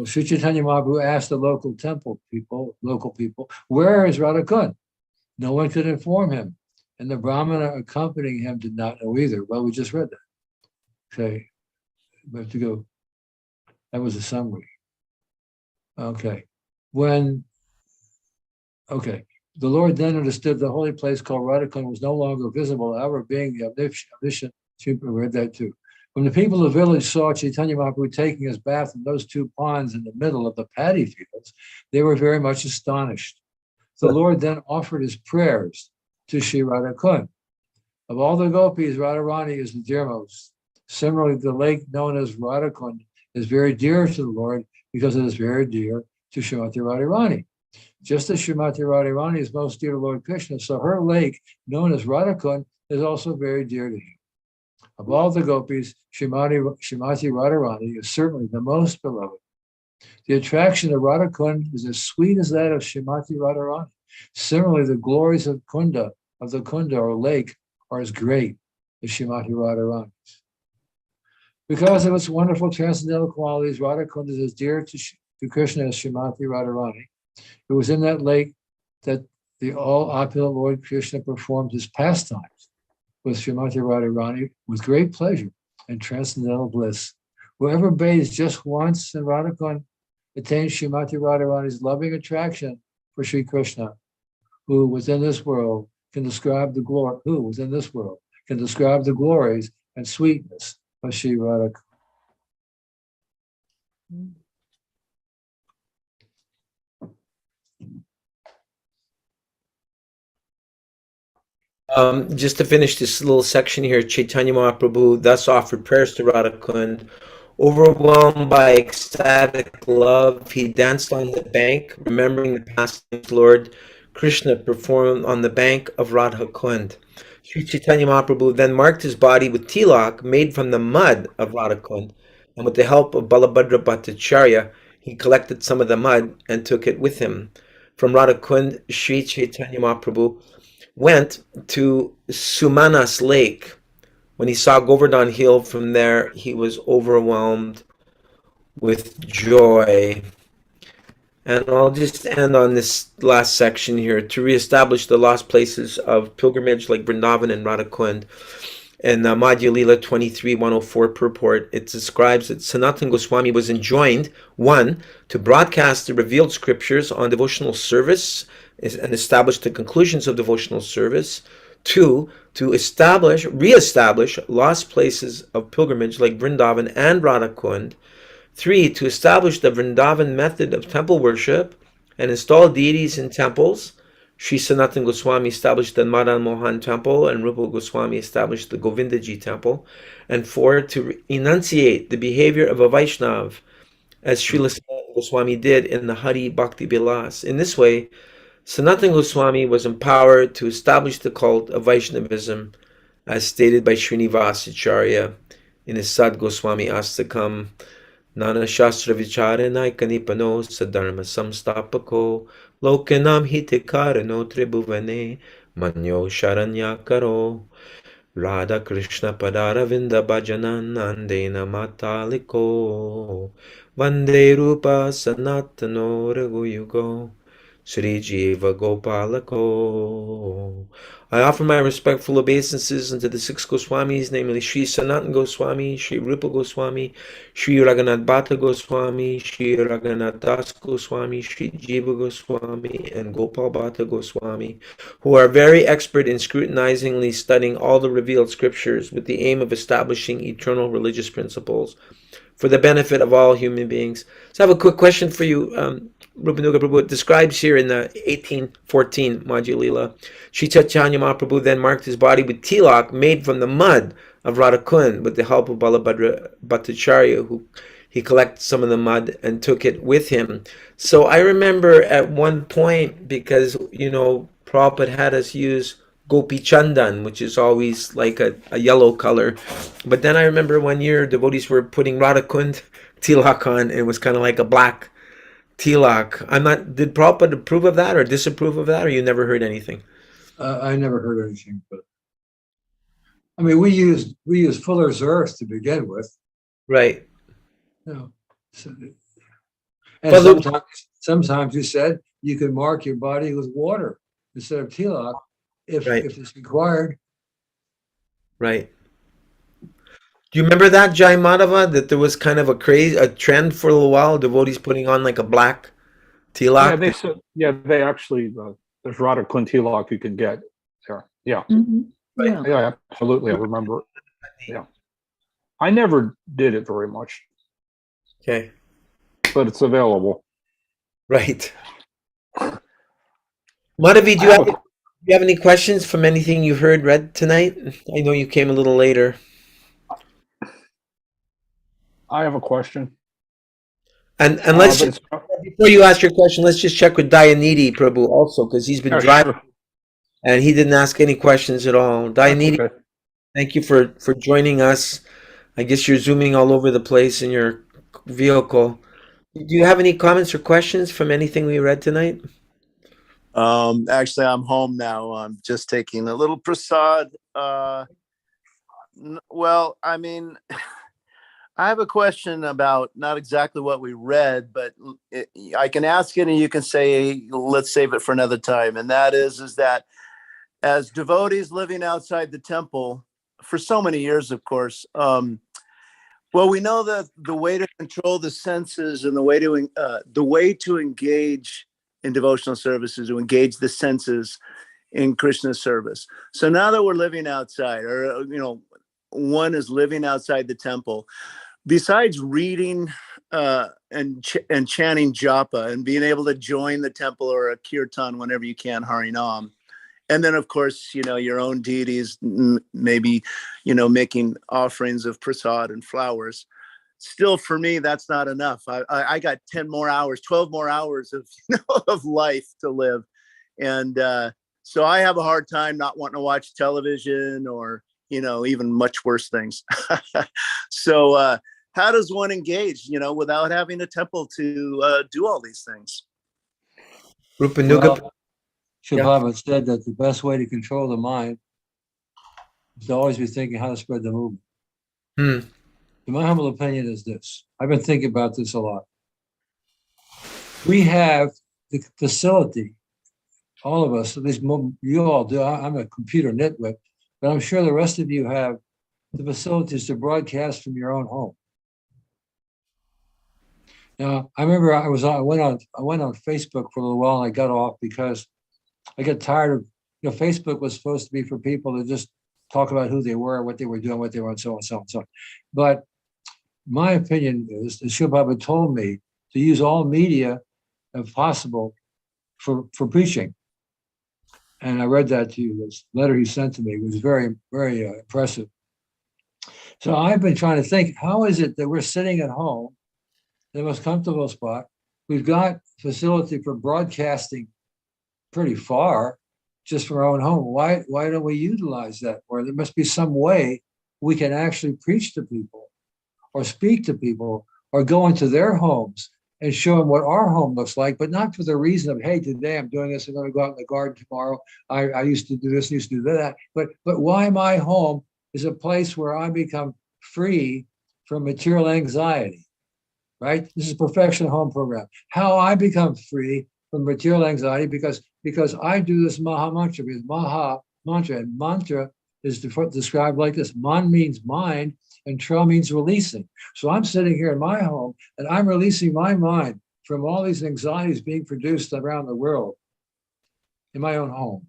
Sri Chaitanya Mahaprabhu asked the local people, where is Radhakund? No one could inform him. And the Brahmana accompanying him did not know either. Well, we just read that. Okay, we have to go. That was a summary. Okay. The Lord then understood the holy place called Radhakund was no longer visible, ever being the omniscient. We read that too. When the people of the village saw Chaitanya Mahaprabhu taking his bath in those two ponds in the middle of the paddy fields, they were very much astonished. The Lord then offered his prayers to Sri Radhakund. Of all the gopis, Radharani is the dearmost. Similarly, the lake known as Radhakund is very dear to the Lord because it is very dear to Srimati Radharani. Just as Srimati Radharani is most dear to Lord Krishna, so her lake, known as Radhakund, is also very dear to him. Of all the gopis, Srimati Radharani is certainly the most beloved. The attraction of Radhakund is as sweet as that of Srimati Radharani. Similarly, the glories of the Kunda or lake are as great as Srimati Radharani's. Because of its wonderful transcendental qualities, Radhakund is as dear to Krishna as Srimati Radharani. It was in that lake that the all-opulent Lord Krishna performed his pastimes with Srimati Radharani with great pleasure and transcendental bliss. Whoever bathes just once in Radhakund attains Srimati Radharani's loving attraction for Sri Krishna, who within this world can describe the glories and sweetness of Sri Radhakund. Just to finish this little section here, Chaitanya Mahaprabhu thus offered prayers to Radhakund. Overwhelmed by ecstatic love, he danced on the bank, remembering the pastimes Lord Krishna performed on the bank of Radhakund. Sri Chaitanya Mahaprabhu then marked his body with tilak made from the mud of Radhakund, and with the help of Balabhadra Bhattacharya, he collected some of the mud and took it with him. From Radhakund, Sri Chaitanya Mahaprabhu went to Sumanas Lake. When he saw Govardhan Hill from there, he was overwhelmed with joy. And I'll just end on this last section here. To reestablish the lost places of pilgrimage like Vrindavan and Radhakund, in Madhya Lila 23:104 purport, it describes that Sanatana Goswami was enjoined, 1, to broadcast the revealed scriptures on devotional service and establish the conclusions of devotional service. 2, to re-establish lost places of pilgrimage like Vrindavan and Radhakund. 3, to establish the Vrindavan method of temple worship and install deities in temples. Sri Sanatana Goswami established the Madan Mohan temple and Rupa Goswami established the Govindaji temple. And 4, to enunciate the behavior of a Vaishnav, as Srila Sanatana Goswami did in the Hari Bhakti Bilas. In this way, Sanatana Goswami was empowered to establish the cult of Vaishnavism, as stated by Srinivasacharya in his Sad Goswami Astakam. Nana Shastra Vicharana Kanipano Sadharma Samstapako Lokanam Hitikarano Tribhuvane Manyo Sharanyakaro Radha Krishna Padaravinda Bhajanan Andena Mataliko Vande Rupa Sanatano Raghuyugo Sri Jiva Gopalako. I offer my respectful obeisances unto the 6 Goswamis, namely Sri Sanatana Goswami, Sri Rupa Goswami, Sri Raghunath Bhatta Goswami, Sri Raghunath Das Goswami, Sri Jiva Goswami, and Gopal Bhatta Goswami, who are very expert in scrutinizingly studying all the revealed scriptures with the aim of establishing eternal religious principles for the benefit of all human beings. So I have a quick question for you, Rupanuga Prabhu. It describes here in the 1814 Madhya Lila, Sri Chaitanya Mahaprabhu then marked his body with tilak made from the mud of Radhakund with the help of Balabhadra Bhattacharya, who he collected some of the mud and took it with him. So I remember at one point, because, Prabhupada had us use Gopi Chandan, which is always like a yellow color. But then I remember one year devotees were putting Radhakund tilak on, and it was kind of like a black tilak. Did Prabhupada approve of that or disapprove of that, or you never heard anything? I never heard anything, but I mean, we used Fuller's Earth to begin with. Right. So And Well, the- sometimes you said you can mark your body with water instead of tilak Right. if it's required. Right. Do you remember that, Jai Madhava, that there was kind of a trend for a little while, devotees putting on like a black Yeah, tilak? they said, yeah, they actually, there's Radha Kuntilok you can get there. Yeah, Mhm. Yeah. yeah, absolutely. I remember. Yeah. I never did it very much, Okay. but it's available. Right. Madhavi, I have a, do you have any questions from anything you heard read tonight? I know you came a little later. I have a question, And let's but just, it's, before you ask your question, let's just check with Dayanidhi Prabhu also, because he's been yeah, driving sure. and he didn't ask any questions at all. That's Dayanidhi, okay. thank you for joining us. I guess you're zooming all over the place in your vehicle. Do you have any comments or questions from anything we read tonight? Actually, I'm home now. I'm just taking a little prasad. Well, I mean, I have a question about not exactly what we read, but I can ask it and you can say, let's save it for another time. And that is that as devotees living outside the temple for so many years, of course, well, we know that the way to control the senses and the way to engage in devotional services, to engage the senses in Krishna's service. So now that we're living outside, or one is living outside the temple, besides reading and chanting japa and being able to join the temple or a kirtan whenever you can, Harinam, and then of course your own deities, maybe making offerings of prasad and flowers. Still, for me, that's not enough. I got 10 more hours, 12 more hours of of life to live, and so I have a hard time not wanting to watch television or even much worse things. So how does one engage without having a temple to do all these things? Rupanuga, Well, Shabbat said that the best way to control the mind is to always be thinking how to spread the movement. hmm, In my humble opinion is this. I've been thinking about this a lot. We have the facility, all of us, at least you all do. I'm a computer nitwit, but I'm sure the rest of you have the facilities to broadcast from your own home. Now, I remember I went on Facebook for a little while and I got off because I got tired of, Facebook was supposed to be for people to just talk about who they were, what they were doing, what they were, and so on, so on, so on. But my opinion is that Shil Baba told me to use all media if possible for preaching. And I read that to you. This letter he sent to me was very, very impressive. So I've been trying to think, how is it that we're sitting at home, the most comfortable spot? We've got facility for broadcasting pretty far, just from our own home. Why don't we utilize that? Or there must be some way we can actually preach to people or speak to people or go into their homes and show them what our home looks like, but not for the reason of, hey, today I'm doing this, I'm going to go out in the garden tomorrow. I used to do this, used to do that. But why my home is a place where I become free from material anxiety, right? This is Perfection Home Program. How I become free from material anxiety because I do this Maha Mantra, because Maha Mantra, and mantra is described like this. Man means mind, and tra means releasing. So I'm sitting here in my home, and I'm releasing my mind from all these anxieties being produced around the world in my own home.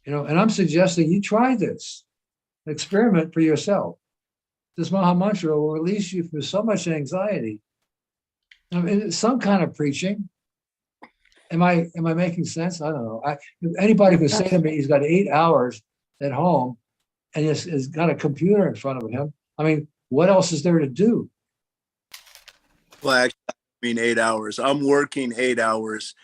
And I'm suggesting you try this. Experiment for yourself. This Maha Mantra will release you from so much anxiety. I mean, it's some kind of preaching. Am I making sense? I don't know. Anybody could say to me, he's got 8 hours at home and has got a computer in front of him. I mean, what else is there to do? Well, actually, I mean 8 hours. I'm working 8 hours.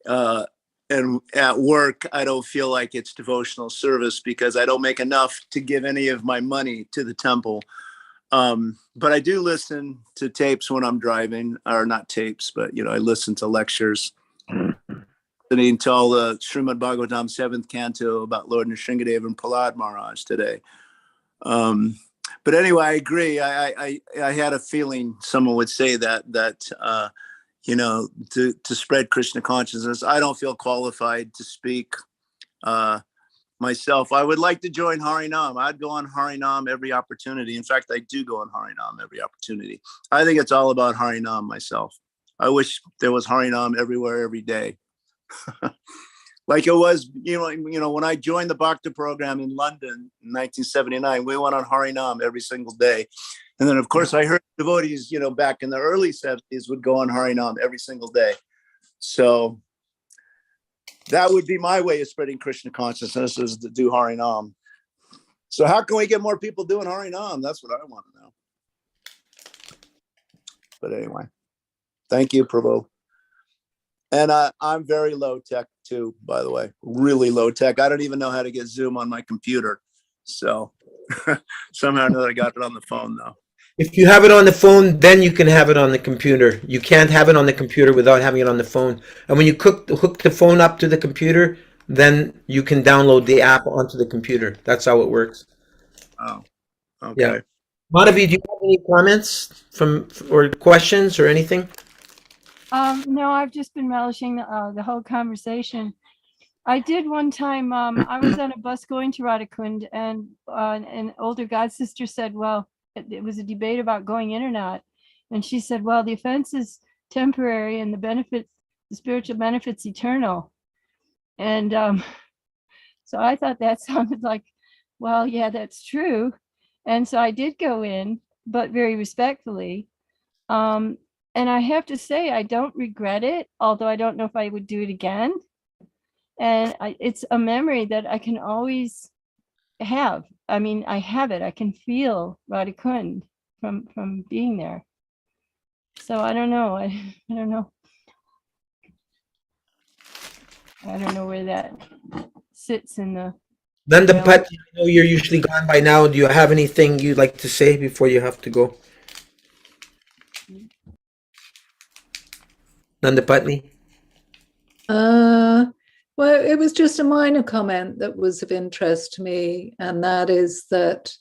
And at work, I don't feel like it's devotional service because I don't make enough to give any of my money to the temple. But I do listen to tapes when I'm driving, or not tapes, but I listen to lectures. Listening to all the Srimad Bhagavatam 7th canto about Lord Nrsingadev and Prahlad Maharaj today. But anyway, I agree. I had a feeling someone would say that to spread Krishna consciousness. I don't feel qualified to speak myself. I would like to join Harinam. I'd go on Harinam every opportunity. In fact, I do go on Harinam every opportunity. I think it's all about Harinam myself. I wish there was Harinam everywhere, every day. Like it was, when I joined the Bhakti program in London in 1979, we went on Harinam every single day. And then, of course, I heard devotees, back in the early 70s would go on Harinam every single day. So that would be my way of spreading Krishna consciousness, is to do Harinam. So how can we get more people doing Harinam? That's what I want to know. But anyway, thank you, Prabhu. And I'm very low tech too, by the way, really low tech. I don't even know how to get Zoom on my computer. So somehow or another I got it on the phone though. If you have it on the phone, then you can have it on the computer. You can't have it on the computer without having it on the phone. And when you hook the phone up to the computer, then you can download the app onto the computer. That's how it works. Oh, okay. Yeah. Madhavi, do you have any comments or questions or anything? No, I've just been relishing the whole conversation. I did one time, I was on a bus going to Radhakund, and an older god sister said, well, it was a debate about going in or not. And she said, well, the offense is temporary and the spiritual benefit's eternal. And so I thought that sounded like, well, yeah, that's true. And so I did go in, but very respectfully. And I have to say, I don't regret it, although I don't know if I would do it again. And it's a memory that I can always have. I mean, I have it. I can feel Radhakund from being there. So I don't know. I don't know. I don't know where that sits in the. Nandapat, I know you're usually gone by now. Do you have anything you'd like to say before you have to go? Nandapatni? Well, it was just a minor comment that was of interest to me, and that is that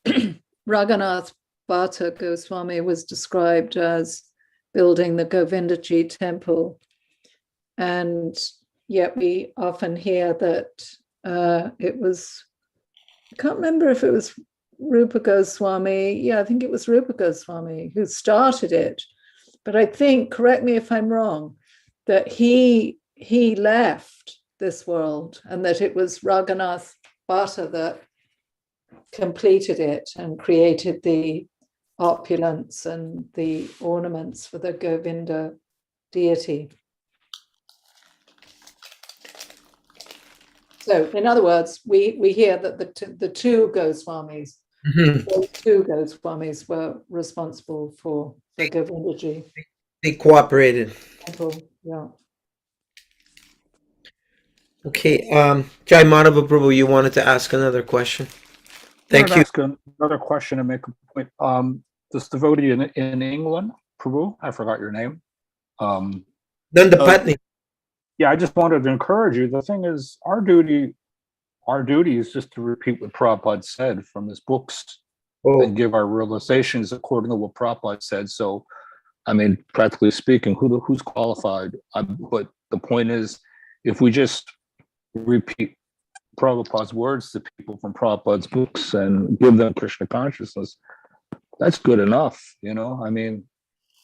Raghunath Bhatta Goswami was described as building the Govindaji temple, and yet we often hear that it was, I can't remember if it was Rupa Goswami, yeah, I think it was Rupa Goswami who started it, but I think, correct me if I'm wrong, that he left this world and that it was Raghunath Bhatta that completed it and created the opulence and the ornaments for the Govinda deity. So, in other words, we hear that the two Goswamis, those two Goswamis were responsible for the Govindaji. They cooperated. Yeah. Okay, Jai Madhava Prabhu, you wanted to ask another question? Thank you. Ask another question and make a point. This devotee in England, Prabhu, I forgot your name. Nandapatni. Yeah, I just wanted to encourage you. The thing is, our duty is just to repeat what Prabhupada said from his books and give our realizations according to what Prabhupada said. So, I mean, practically speaking, who's qualified? But the point is, if we just repeat Prabhupada's words to people from Prabhupada's books and give them Krishna consciousness, that's good enough. I mean,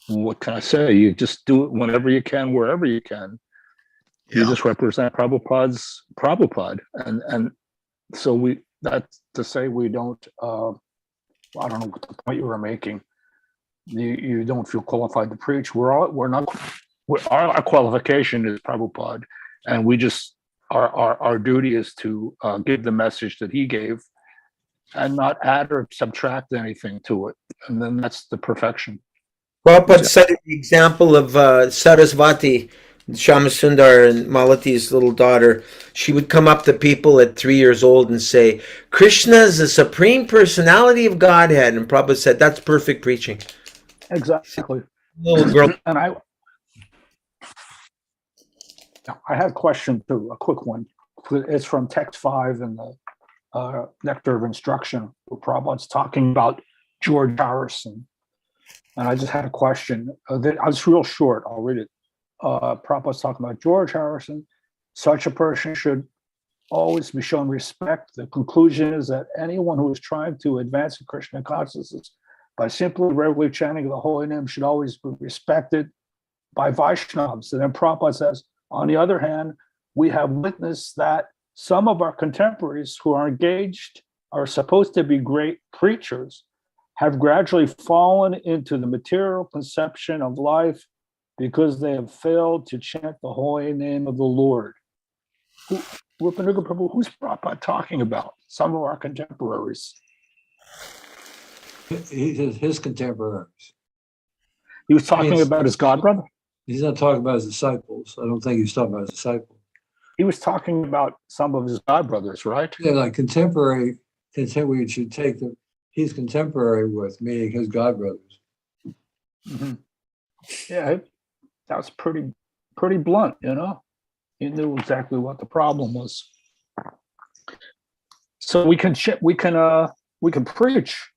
what can I say? You just do it whenever you can, wherever you can. You just represent Prabhupada. And so that's to say we don't, I don't know what the point you were making. You don't feel qualified to preach. Our qualification is Prabhupada, and we just, our duty is to give the message that he gave and not add or subtract anything to it. And then that's the perfection. Prabhupada cited the example of Sarasvati, Shamasundar and Malati's little daughter. She would come up to people at 3 years old and say, Krishna is the supreme personality of Godhead. And Prabhupada said, that's perfect preaching. Exactly. Little girl. And I had a question too, a quick one. It's from text 5 in the Nectar of Instruction, where Prabhupada's talking about George Harrison. And I just had a question. It's real short. I'll read it. Prabhupada's talking about George Harrison. Such a person should always be shown respect. The conclusion is that anyone who is trying to advance Krishna consciousness by simply regularly chanting the holy name should always be respected by Vaishnavas. And then Prabhupada says, on the other hand, we have witnessed that some of our contemporaries who are engaged, are supposed to be great preachers, have gradually fallen into the material conception of life because they have failed to chant the holy name of the Lord. Rupanuga Prabhu, who's Prabhupada talking about? Some of our contemporaries. His contemporaries. He was talking about his godbrother? He's not talking about his disciples. I don't think he's talking about his disciples. He was talking about some of his godbrothers, right? Yeah, like contemporary should take he's contemporary with, meaning his godbrothers. Mm-hmm. Yeah, that was pretty blunt, you know? He knew exactly what the problem was. So we can preach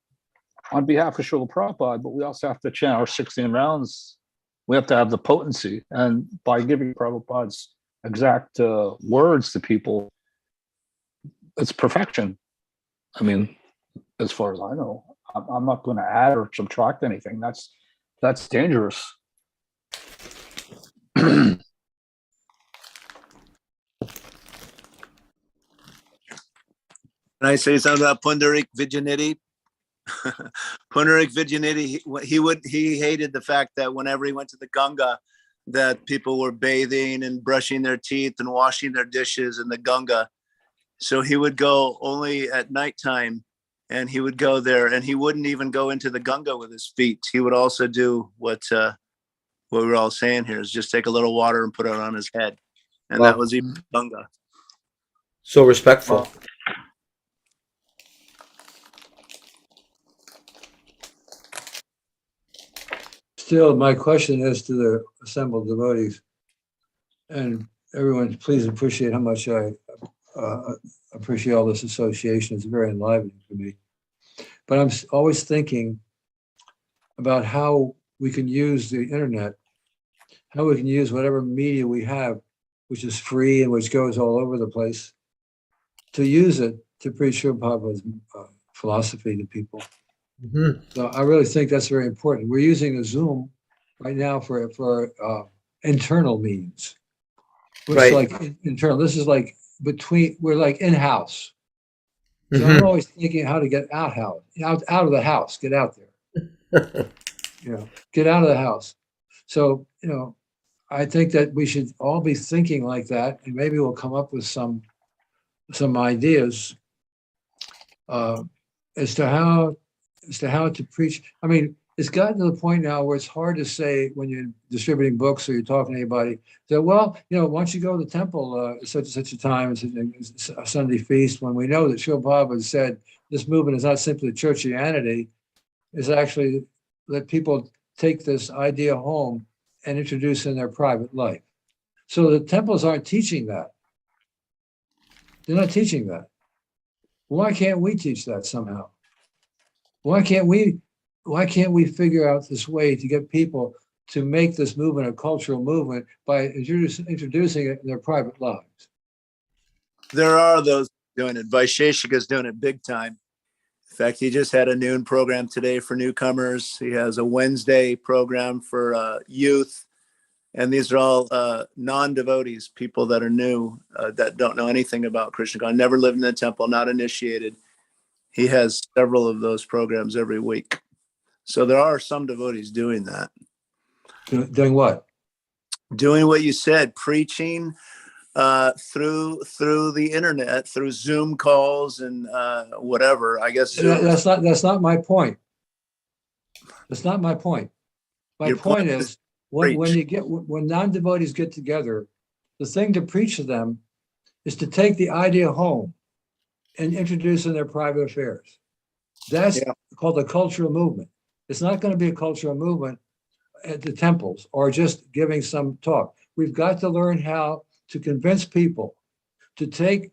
on behalf of Srila Prabhupada, but we also have to chant our 16 rounds. We have to have the potency, and by giving Prabhupada's exact words to people, it's perfection. I mean, as far as I know, I'm not going to add or subtract anything. That's dangerous. Can I say something about Pundarik Vijayanidhi? Pundarik Vijayanidhi, he hated the fact that whenever he went to the Ganga, that people were bathing and brushing their teeth and washing their dishes in the Ganga. So he would go only at nighttime, and he would go there, and he wouldn't even go into the Ganga with his feet. He would also do what we're all saying here, is just take a little water and put it on his head. And Wow. that was even Ganga. So respectful. Still, my question is to the assembled devotees, and everyone, please appreciate how much I appreciate all this association. It's very enlivening for me. But I'm always thinking about how we can use the internet, how we can use whatever media we have, which is free and which goes all over the place, to use it to preach Srila Prabhupada's philosophy to people. Mm-hmm. So I really think that's very important. We're using a Zoom right now for internal meetings. It's Right. like internal. This is like we're like in-house. So Mm-hmm. I'm always thinking how to get out of the house, get out there. Get out of the house. So, I think that we should all be thinking like that, and maybe we'll come up with some ideas as to how to preach. I mean, it's gotten to the point now where it's hard to say when you're distributing books or you're talking to anybody that, well, why don't you go to the temple at such and such a time, it's a Sunday feast, when we know that Srila Prabhupada said this movement is not simply churchianity, is actually let people take this idea home and introduce in their private life. So the temples aren't teaching that. They're not teaching that. Why can't we teach that somehow? Why can't we figure out this way to get people to make this movement a cultural movement by introducing it in their private lives? There are those doing it. Vaisheshika's doing it big time. In fact, he just had a noon program today for newcomers. He has a Wednesday program for youth. And these are all non-devotees, people that are new, that don't know anything about Krishna consciousness, never lived in the temple, not initiated. He has several of those programs every week. So there are some devotees doing that. Doing what? Doing what you said, preaching through the internet, through Zoom calls and whatever. I guess that's not my point. That's not my point. My point is when non-devotees get together, the thing to preach to them is to take the idea home and introduce in their private affairs. That's called a cultural movement. It's not going to be a cultural movement at the temples or just giving some talk. We've got to learn how to convince people to take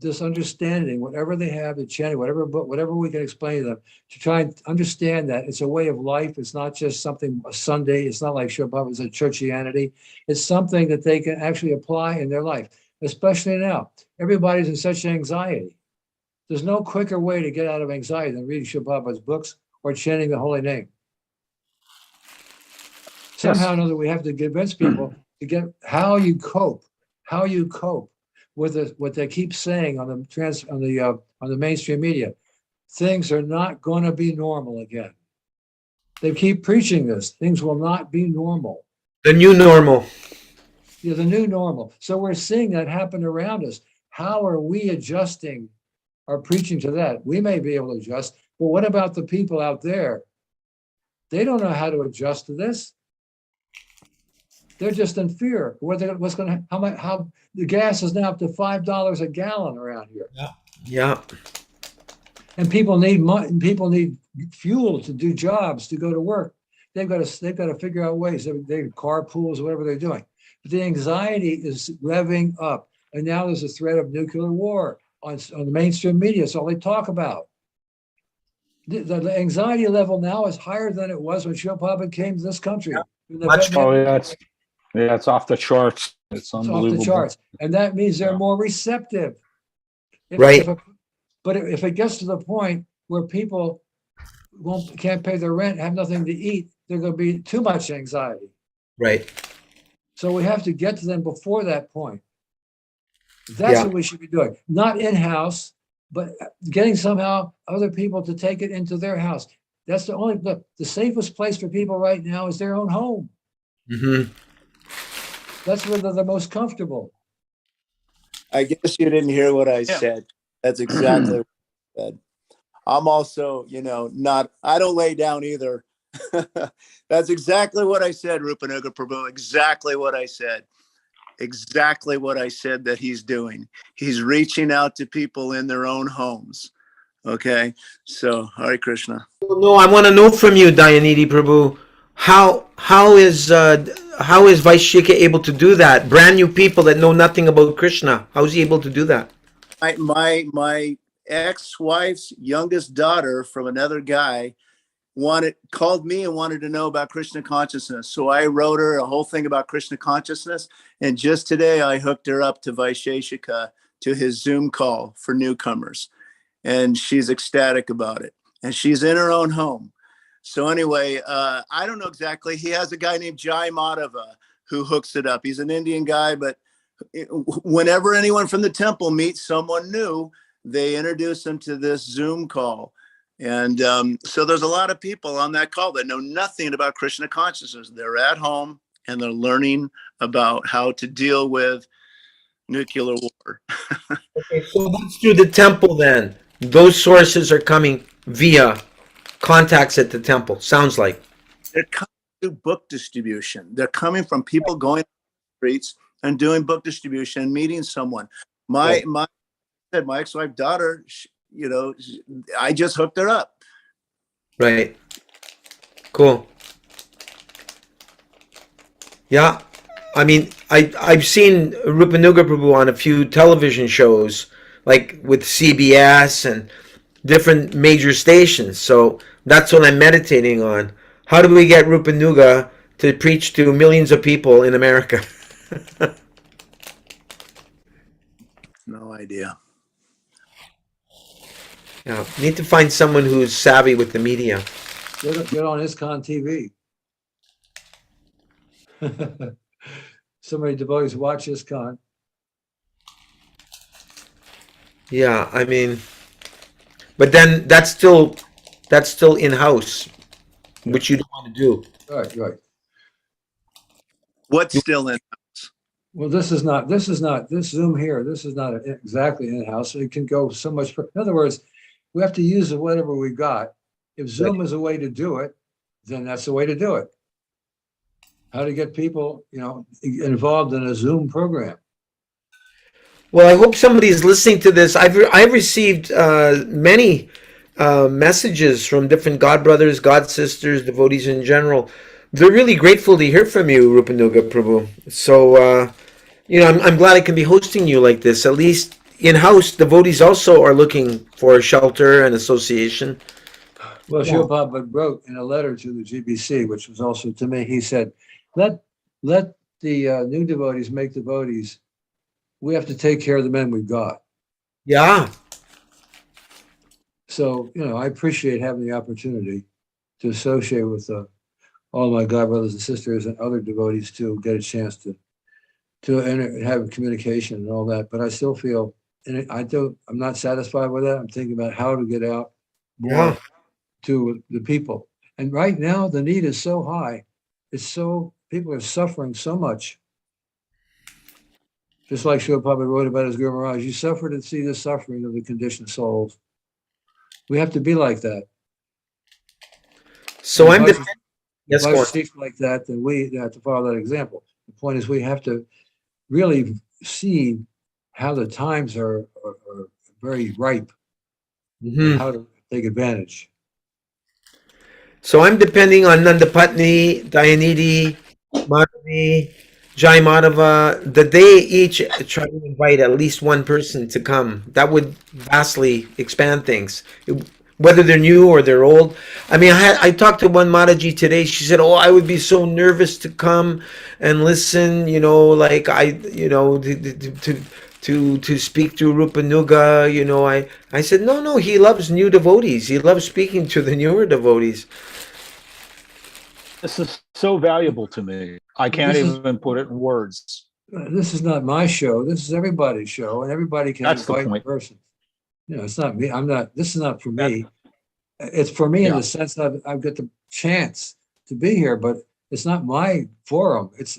this understanding, whatever they have, the chanting, whatever book, whatever we can explain to them, to try and understand that it's a way of life. It's not just something a Sunday. It's not like Shabbat is a churchianity. It's something that they can actually apply in their life, especially now. Everybody's in such anxiety. There's no quicker way to get out of anxiety than reading Shabbat's books or chanting the holy name. Somehow or another, we have to convince people to get how you cope with what they keep saying on the mainstream media. Things are not going to be normal again. They keep preaching this. Things will not be normal. The new normal. Yeah, the new normal. So we're seeing that happen around us. How are we adjusting our preaching to that? We may be able to adjust, but what about the people out there? They don't know how to adjust to this. They're just in fear. What's going to, how the gas is now up to $5 a gallon around here. Yeah. And people need money, people need fuel to do jobs, to go to work. They've got to figure out ways. They carpools, whatever they're doing. But the anxiety is revving up. And now there's a threat of nuclear war on the mainstream media. It's all they talk about. The anxiety level now is higher than it was when Shilpapa came to this country. It's off the charts. It's unbelievable. Off the charts. And that means they're more receptive. Right. But if it gets to the point where people can't pay their rent, have nothing to eat, there's going to be too much anxiety. Right. So we have to get to them before that point. That's what we should be doing. Not in-house, but getting somehow other people to take it into their house. That's the safest place for people right now is their own home. Mm-hmm. That's where they're the most comfortable. I guess you didn't hear what I said. That's exactly what I said. I'm also, I don't lay down either. That's exactly what I said, Rupanuga Prabhu. Exactly what I said. Exactly what I said that he's doing. He's reaching out to people in their own homes. Okay. So, Hare Krishna. No, I want to know from you, Dayanidhi Prabhu. How is Vaishika able to do that? Brand new people that know nothing about Krishna. How is he able to do that? My ex-wife's youngest daughter from another guy called me and wanted to know about Krishna consciousness. So I wrote her a whole thing about Krishna consciousness. And just today I hooked her up to Vaisheshika to his Zoom call for newcomers. And she's ecstatic about it. And she's in her own home. So anyway, I don't know exactly. He has a guy named Jai Madhava who hooks it up. He's an Indian guy, but whenever anyone from the temple meets someone new, they introduce them to this Zoom call. And so there's a lot of people on that call that know nothing about Krishna consciousness. They're at home and they're learning about how to deal with nuclear war. Okay, so that's through the temple then. Those sources are coming via contacts at the temple, sounds like. They're coming through book distribution. They're coming from people going on the streets and doing book distribution and meeting someone. My ex-wife daughter, I just hooked her up. Right. Cool. Yeah. I mean, I've seen Rupanuga Prabhu on a few television shows, like with CBS and different major stations. So that's what I'm meditating on. How do we get Rupanuga to preach to millions of people in America? No idea. Yeah, need to find someone who's savvy with the media. Get on ISKCON TV. So many devotees watch ISKCON. Yeah, I mean, but then that's still in-house, which you don't want to do. Right. What's still in? Well, this Zoom here, this is not exactly in-house. It can go so much. In other words, we have to use whatever we got. If Zoom is a way to do it, then that's the way to do it. How to get people, involved in a Zoom program. Well, I hope somebody is listening to this. I've received many messages from different God brothers, God sisters, devotees in general. They're really grateful to hear from you, Rupanuga Prabhu. So, I'm glad I can be hosting you like this. At least in-house devotees also are looking for a shelter and association. Well, Yeah. Srila Prabhupada wrote in a letter to the GBC, which was also to me, he said, let the new devotees make devotees. We have to take care of the men we've got. Yeah. So, I appreciate having the opportunity to associate with all my god brothers and sisters and other devotees to get a chance to have communication and all that. But I still feel, and I'm not satisfied with that. I'm thinking about how to get out more Yeah. to the people. And right now, the need is so high. People are suffering so much. Just like Srila Prabhupada wrote about his Guru Maharaj, you suffer to see the suffering of the conditioned souls. We have to be like that. So I'm If yes, I go on. speak like that, then we have to follow that example. The point is, we have to really see how the times are very ripe and Mhm. how to take advantage. So I'm depending on Nandapatni, Dayanidhi, Madhavi, Jai Madhava, that they each try to invite at least one person to come. That would vastly expand things, whether they're new or they're old. I mean, I talked to one Mataji today. She said, "Oh, I would be so nervous to come and listen. Like to speak to Rupanuga. I said, no. He loves new devotees. He loves speaking to the newer devotees." This is so valuable to me. I can't This is even put it in words. this is not my show. This is everybody's show, and everybody can That's the invite a point. person. It's not me. I'm not. This is not for me. It's for me in Yeah. the sense that I've got the chance to be here, but it's not my forum. It's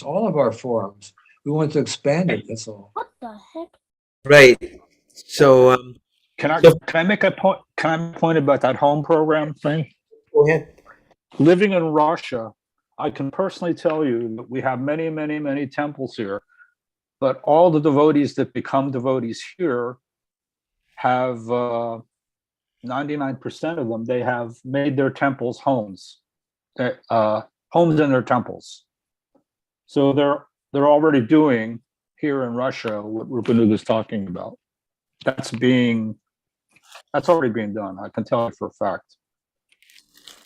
all of our forums. We want to expand it. That's all. Right. So, Can I so can I make a point? Can I make a point about that home program thing? go ahead. Living in Russia, I can personally tell you that we have many, many, many temples here, but all the devotees that become devotees here have 99% of them. They have made their temples homes, homes in their temples. So they're already doing here in Russia what Rupanuga is talking about. That's already being done. I can tell you for a fact.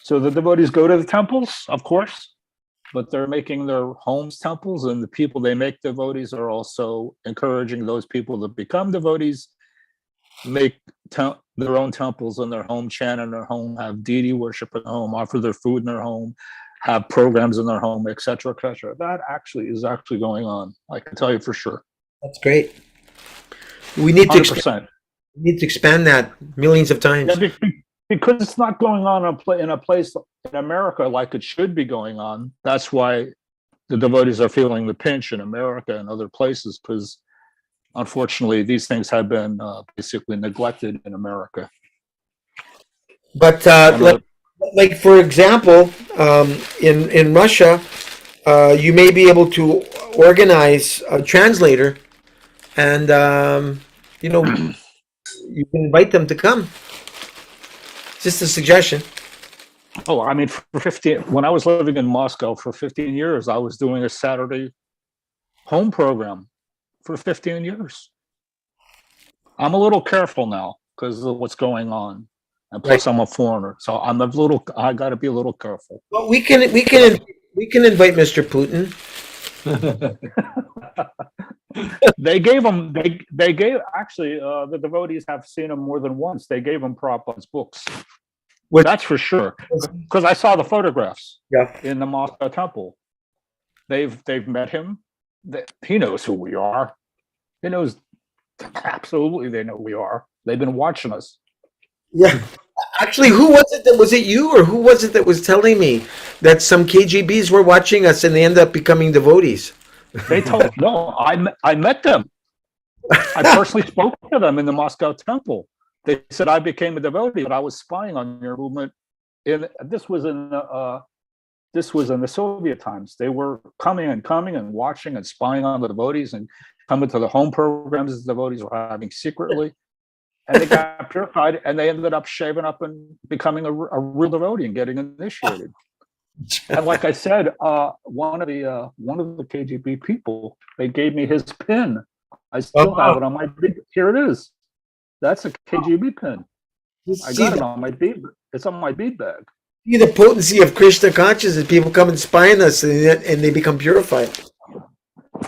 So the devotees go to the temples, of course, but they're making their homes temples, and the people they make devotees are also encouraging those people that become devotees make their own temples in their home, chant in their home, have deity worship in their home, offer their food in their home, have programs in their home, etc., etc. That is actually going on. I can tell you for sure. That's great. We need to 100%. expand that millions of times. Yeah, because it's not going on in a place in America like it should be going on. That's why the devotees are feeling the pinch in America and other places, because unfortunately these things have been basically neglected in America. But like for example, in Russia, you may be able to organize a translator, and you can invite them to come. Just a suggestion. Oh, I mean, when I was living in Moscow for 15 years, I was doing a Saturday home program for 15 years. I'm a little careful now because of what's going on. And plus I'm a foreigner. So I got to be a little careful. Well, we can invite Mr. Putin. They gave actually, the devotees have seen him more than once. They gave him Prabhupada's books. That's for sure. Because I saw the photographs in the Moscow temple. They've met him. He knows who we are. He knows, absolutely they know who we are. They've been watching us. Yeah. Actually, who was it? Was it you, or who was it that was telling me that some KGBs were watching us and they ended up becoming devotees? They told no, I met them. I personally spoke to them in the Moscow temple. They said I became a devotee, but I was spying on your movement. This was in the Soviet times. They were coming and watching and spying on the devotees and coming to the home programs the devotees were having secretly. And they got purified, and they ended up shaving up and becoming a real devotee and getting initiated. And like I said, one of the KGB people, they gave me his pin I still have Oh. it on my bead. Here it is. That's a KGB pin. I got it on my bead. It's on my bead bag. See the potency of Krishna consciousness. People come and spy on us, and they become purified.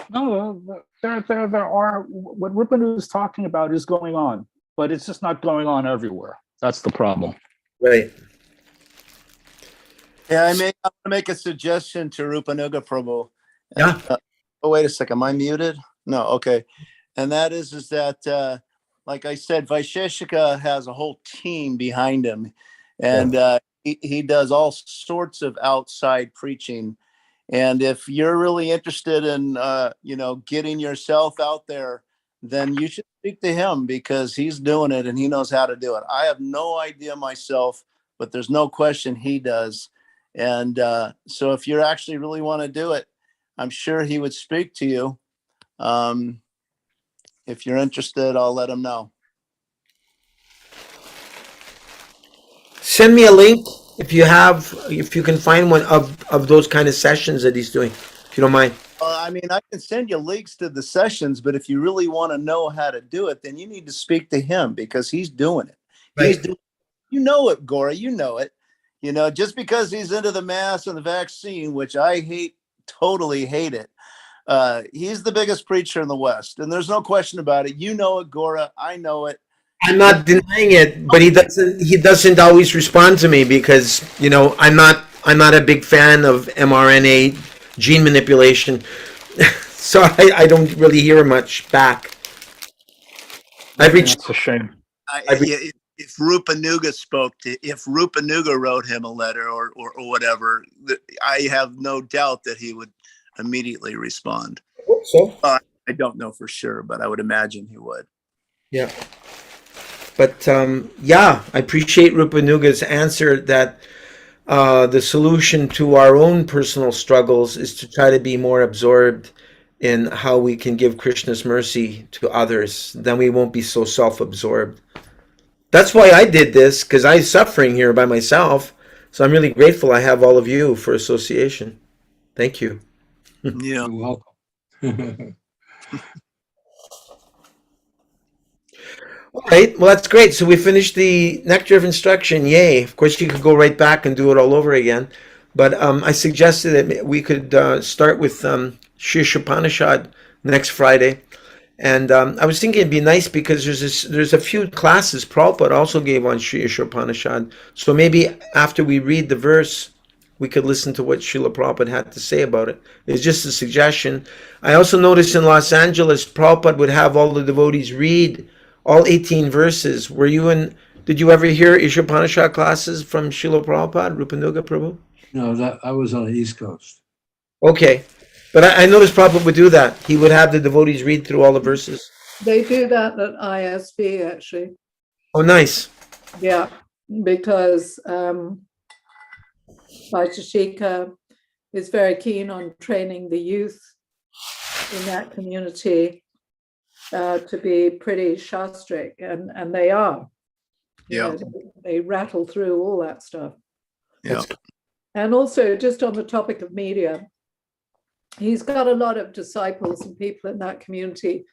No, there are what Rupanu is talking about is going on, but it's just not going on everywhere. That's the problem. Right. Yeah, I'm going to make a suggestion to Rupanuga Prabhu. Yeah. Oh, wait a second. Am I muted? No. Okay. And that is that, like I said, Vaisheshika has a whole team behind him, and he does all sorts of outside preaching. And if you're really interested in, getting yourself out there, then you should speak to him because he's doing it and he knows how to do it. I have no idea myself, but there's no question he does. And so if you actually really want to do it, I'm sure he would speak to you. If you're interested, I'll let him know. Send me a link if you can find one of those kind of sessions that he's doing, if you don't mind. I mean, I can send you links to the sessions, but if you really want to know how to do it, then you need to speak to him because he's doing it. He's doing, you know it, Gaura, you know it. Just because he's into the mask and the vaccine, which I hate, totally hate it. He's the biggest preacher in the West, and there's no question about it. You know it, Gaura. I know it. I'm not denying it, but he doesn't always respond to me because I'm not a big fan of mRNA gene manipulation, so I don't really hear much back. That's a shame. If Rupanuga wrote him a letter or whatever, I have no doubt that he would immediately respond. I hope so. I don't know for sure, but I would imagine he would. Yeah. But I appreciate Rupanuga's answer that the solution to our own personal struggles is to try to be more absorbed in how we can give Krishna's mercy to others. Then we won't be so self-absorbed. That's why I did this, because I'm suffering here by myself. So I'm really grateful I have all of you for association. Thank you. Yeah. You're welcome. All right, well, that's great. So we finished the Nectar of Instruction. Yay. Of course, you could go right back and do it all over again. But I suggested that we could start with Shri Upanishad next Friday. And I was thinking it'd be nice because there's a few classes Prabhupada also gave on Shri Upanishad. So maybe after we read the verse, we could listen to what Srila Prabhupada had to say about it. It's just a suggestion. I also noticed in Los Angeles, Prabhupada would have all the devotees read all 18 verses. Did you ever hear Isha Upanishad classes from Srila Prabhupada, Rupanuga Prabhu? No, I was on the East Coast. Okay. But I noticed Prabhupada would do that. He would have the devotees read through all the verses. They do that at ISB, actually. Oh, nice. Yeah, because Vaisheshika is very keen on training the youth in that community to be pretty shastric, and they are. They rattle through all that stuff. Yeah. And also, just on the topic of media, he's got a lot of disciples and people in that community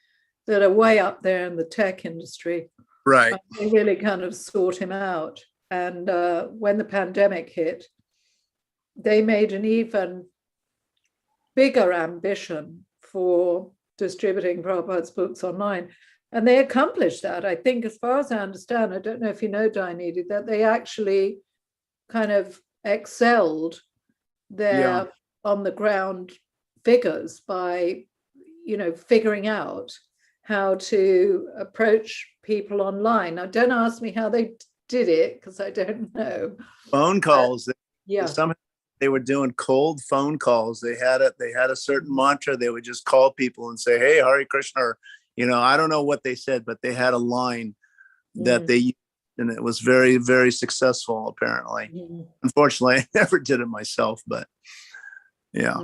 that are way up there in the tech industry. Right. They really kind of sort him out. And when the pandemic hit, they made an even bigger ambition for distributing Prabhupada's books online. And they accomplished that. I think, as far as I understand, I don't know if you know, Dainidi, that they actually kind of excelled their on the ground figures by, figuring out how to approach people online. Now, don't ask me how they did it, because I don't know. Phone calls. Somehow they were doing cold phone calls. They had a certain mantra. They would just call people and say, "Hey, Hare Krishna," or, I don't know what they said, but they had a line that they used, and it was very, very successful, apparently. Unfortunately, I never did it myself, but yeah.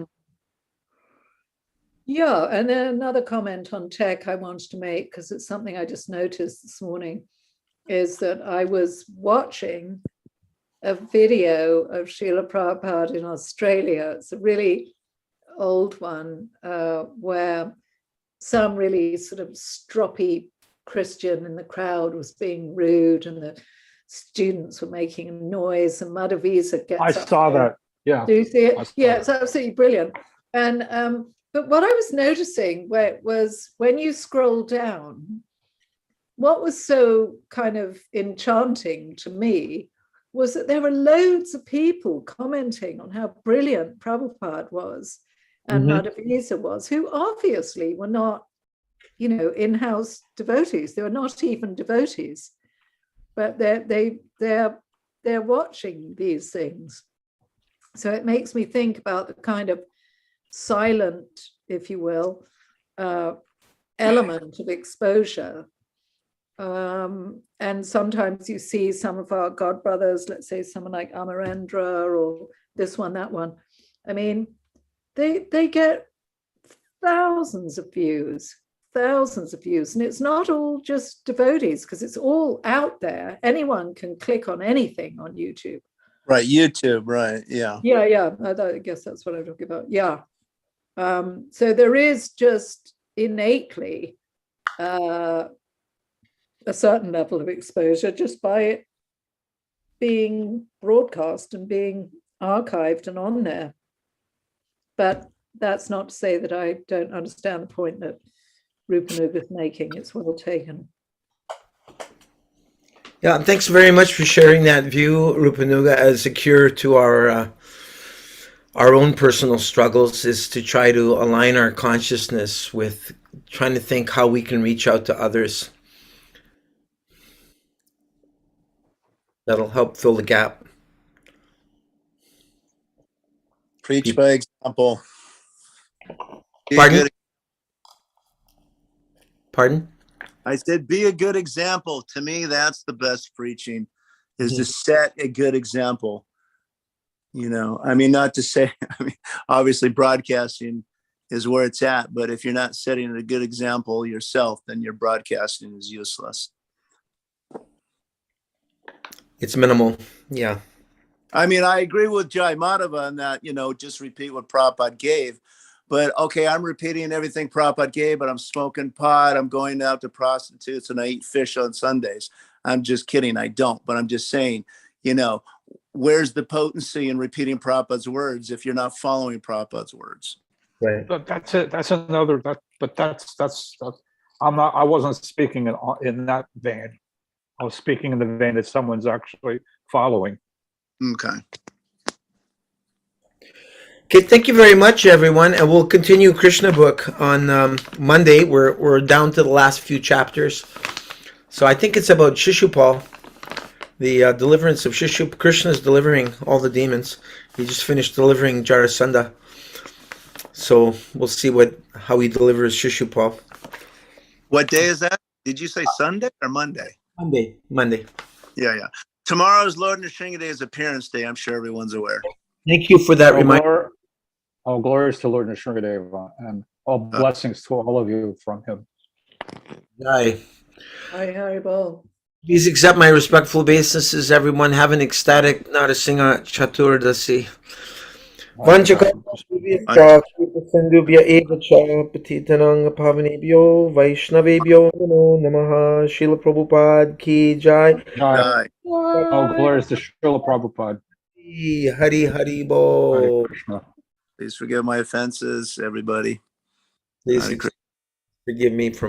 Yeah, and then another comment on tech I wanted to make, because it's something I just noticed this morning, is that I was watching a video of Srila Prabhupada in Australia. It's a really old one where some really sort of stroppy Christian in the crowd was being rude, and the students were making a noise, and Madhavisa gets I up saw there. that. Yeah. Do you see I it? saw Yeah, that. it's absolutely brilliant. And but what I was noticing was when you scroll down, what was so kind of enchanting to me was that there were loads of people commenting on how brilliant Prabhupada was and Madhavisa was, who obviously were not, in-house devotees. They were not even devotees, but they're watching these things. So it makes me think about the kind of silent, if you will, element of exposure. And sometimes you see some of our god brothers, let's say someone like Amarendra or this one, that one. I mean, they get thousands of views. And it's not all just devotees, because it's all out there. Anyone can click on anything on YouTube. Right, YouTube, right, yeah. Yeah. I guess that's what I'm talking about. Yeah. So there is just innately a certain level of exposure just by it being broadcast and being archived and on there. But that's not to say that I don't understand the point that Rupanuga is making. It's well taken. Yeah, thanks very much for sharing that view, Rupanuga, as a cure to our own personal struggles, is to try to align our consciousness with trying to think how we can reach out to others. That'll help fill the gap. Preach by example. Be a Pardon? good- Pardon? I said, be a good example. To me, that's the best preaching, is to set a good example. I mean, not to say, obviously broadcasting is where it's at, but if you're not setting a good example yourself, then your broadcasting is useless. It's minimal. Yeah. I mean, I agree with Jai Madhava on that, just repeat what Prabhupada gave. But okay, I'm repeating everything Prabhupada gave, but I'm smoking pot, I'm going out to prostitutes, and I eat fish on Sundays. I'm just kidding, I don't. But I'm just saying, where's the potency in repeating Prabhupada's words if you're not following Prabhupada's words? Right. But that's it. That's another. I wasn't speaking in that vein. I was speaking in the vein that someone's actually following. Okay. Okay, thank you very much, everyone, and we'll continue Krishna book on Monday. We're down to the last few chapters, so I think it's about Shishupal, the deliverance of Krishna's delivering all the demons. He just finished delivering Jarasandha, so we'll see how he delivers Shishupal. What day is that? Did you say Sunday or Monday? Monday. Yeah. Tomorrow's Lord Nrsingadeva's appearance day. I'm sure everyone's aware. Thank you for that reminder. All glories to Lord Nrsingadeva, and all blessings to all of you from him. Aye. Hi, Haribol. Please accept my respectful obeisances, everyone. Have an ecstatic Narasimha Chaturdasi. Vanchakapasubhya Sindhubhya eva cha patitanang pavanebhyo Vaishnavebhyo namo namaha. Srila Prabhupada ki jai. Jai. All glories to Srila Prabhupada. Hari Hari Bo. Hare Krishna. Please forgive my offenses, everybody. Please Hare Krishna. forgive me for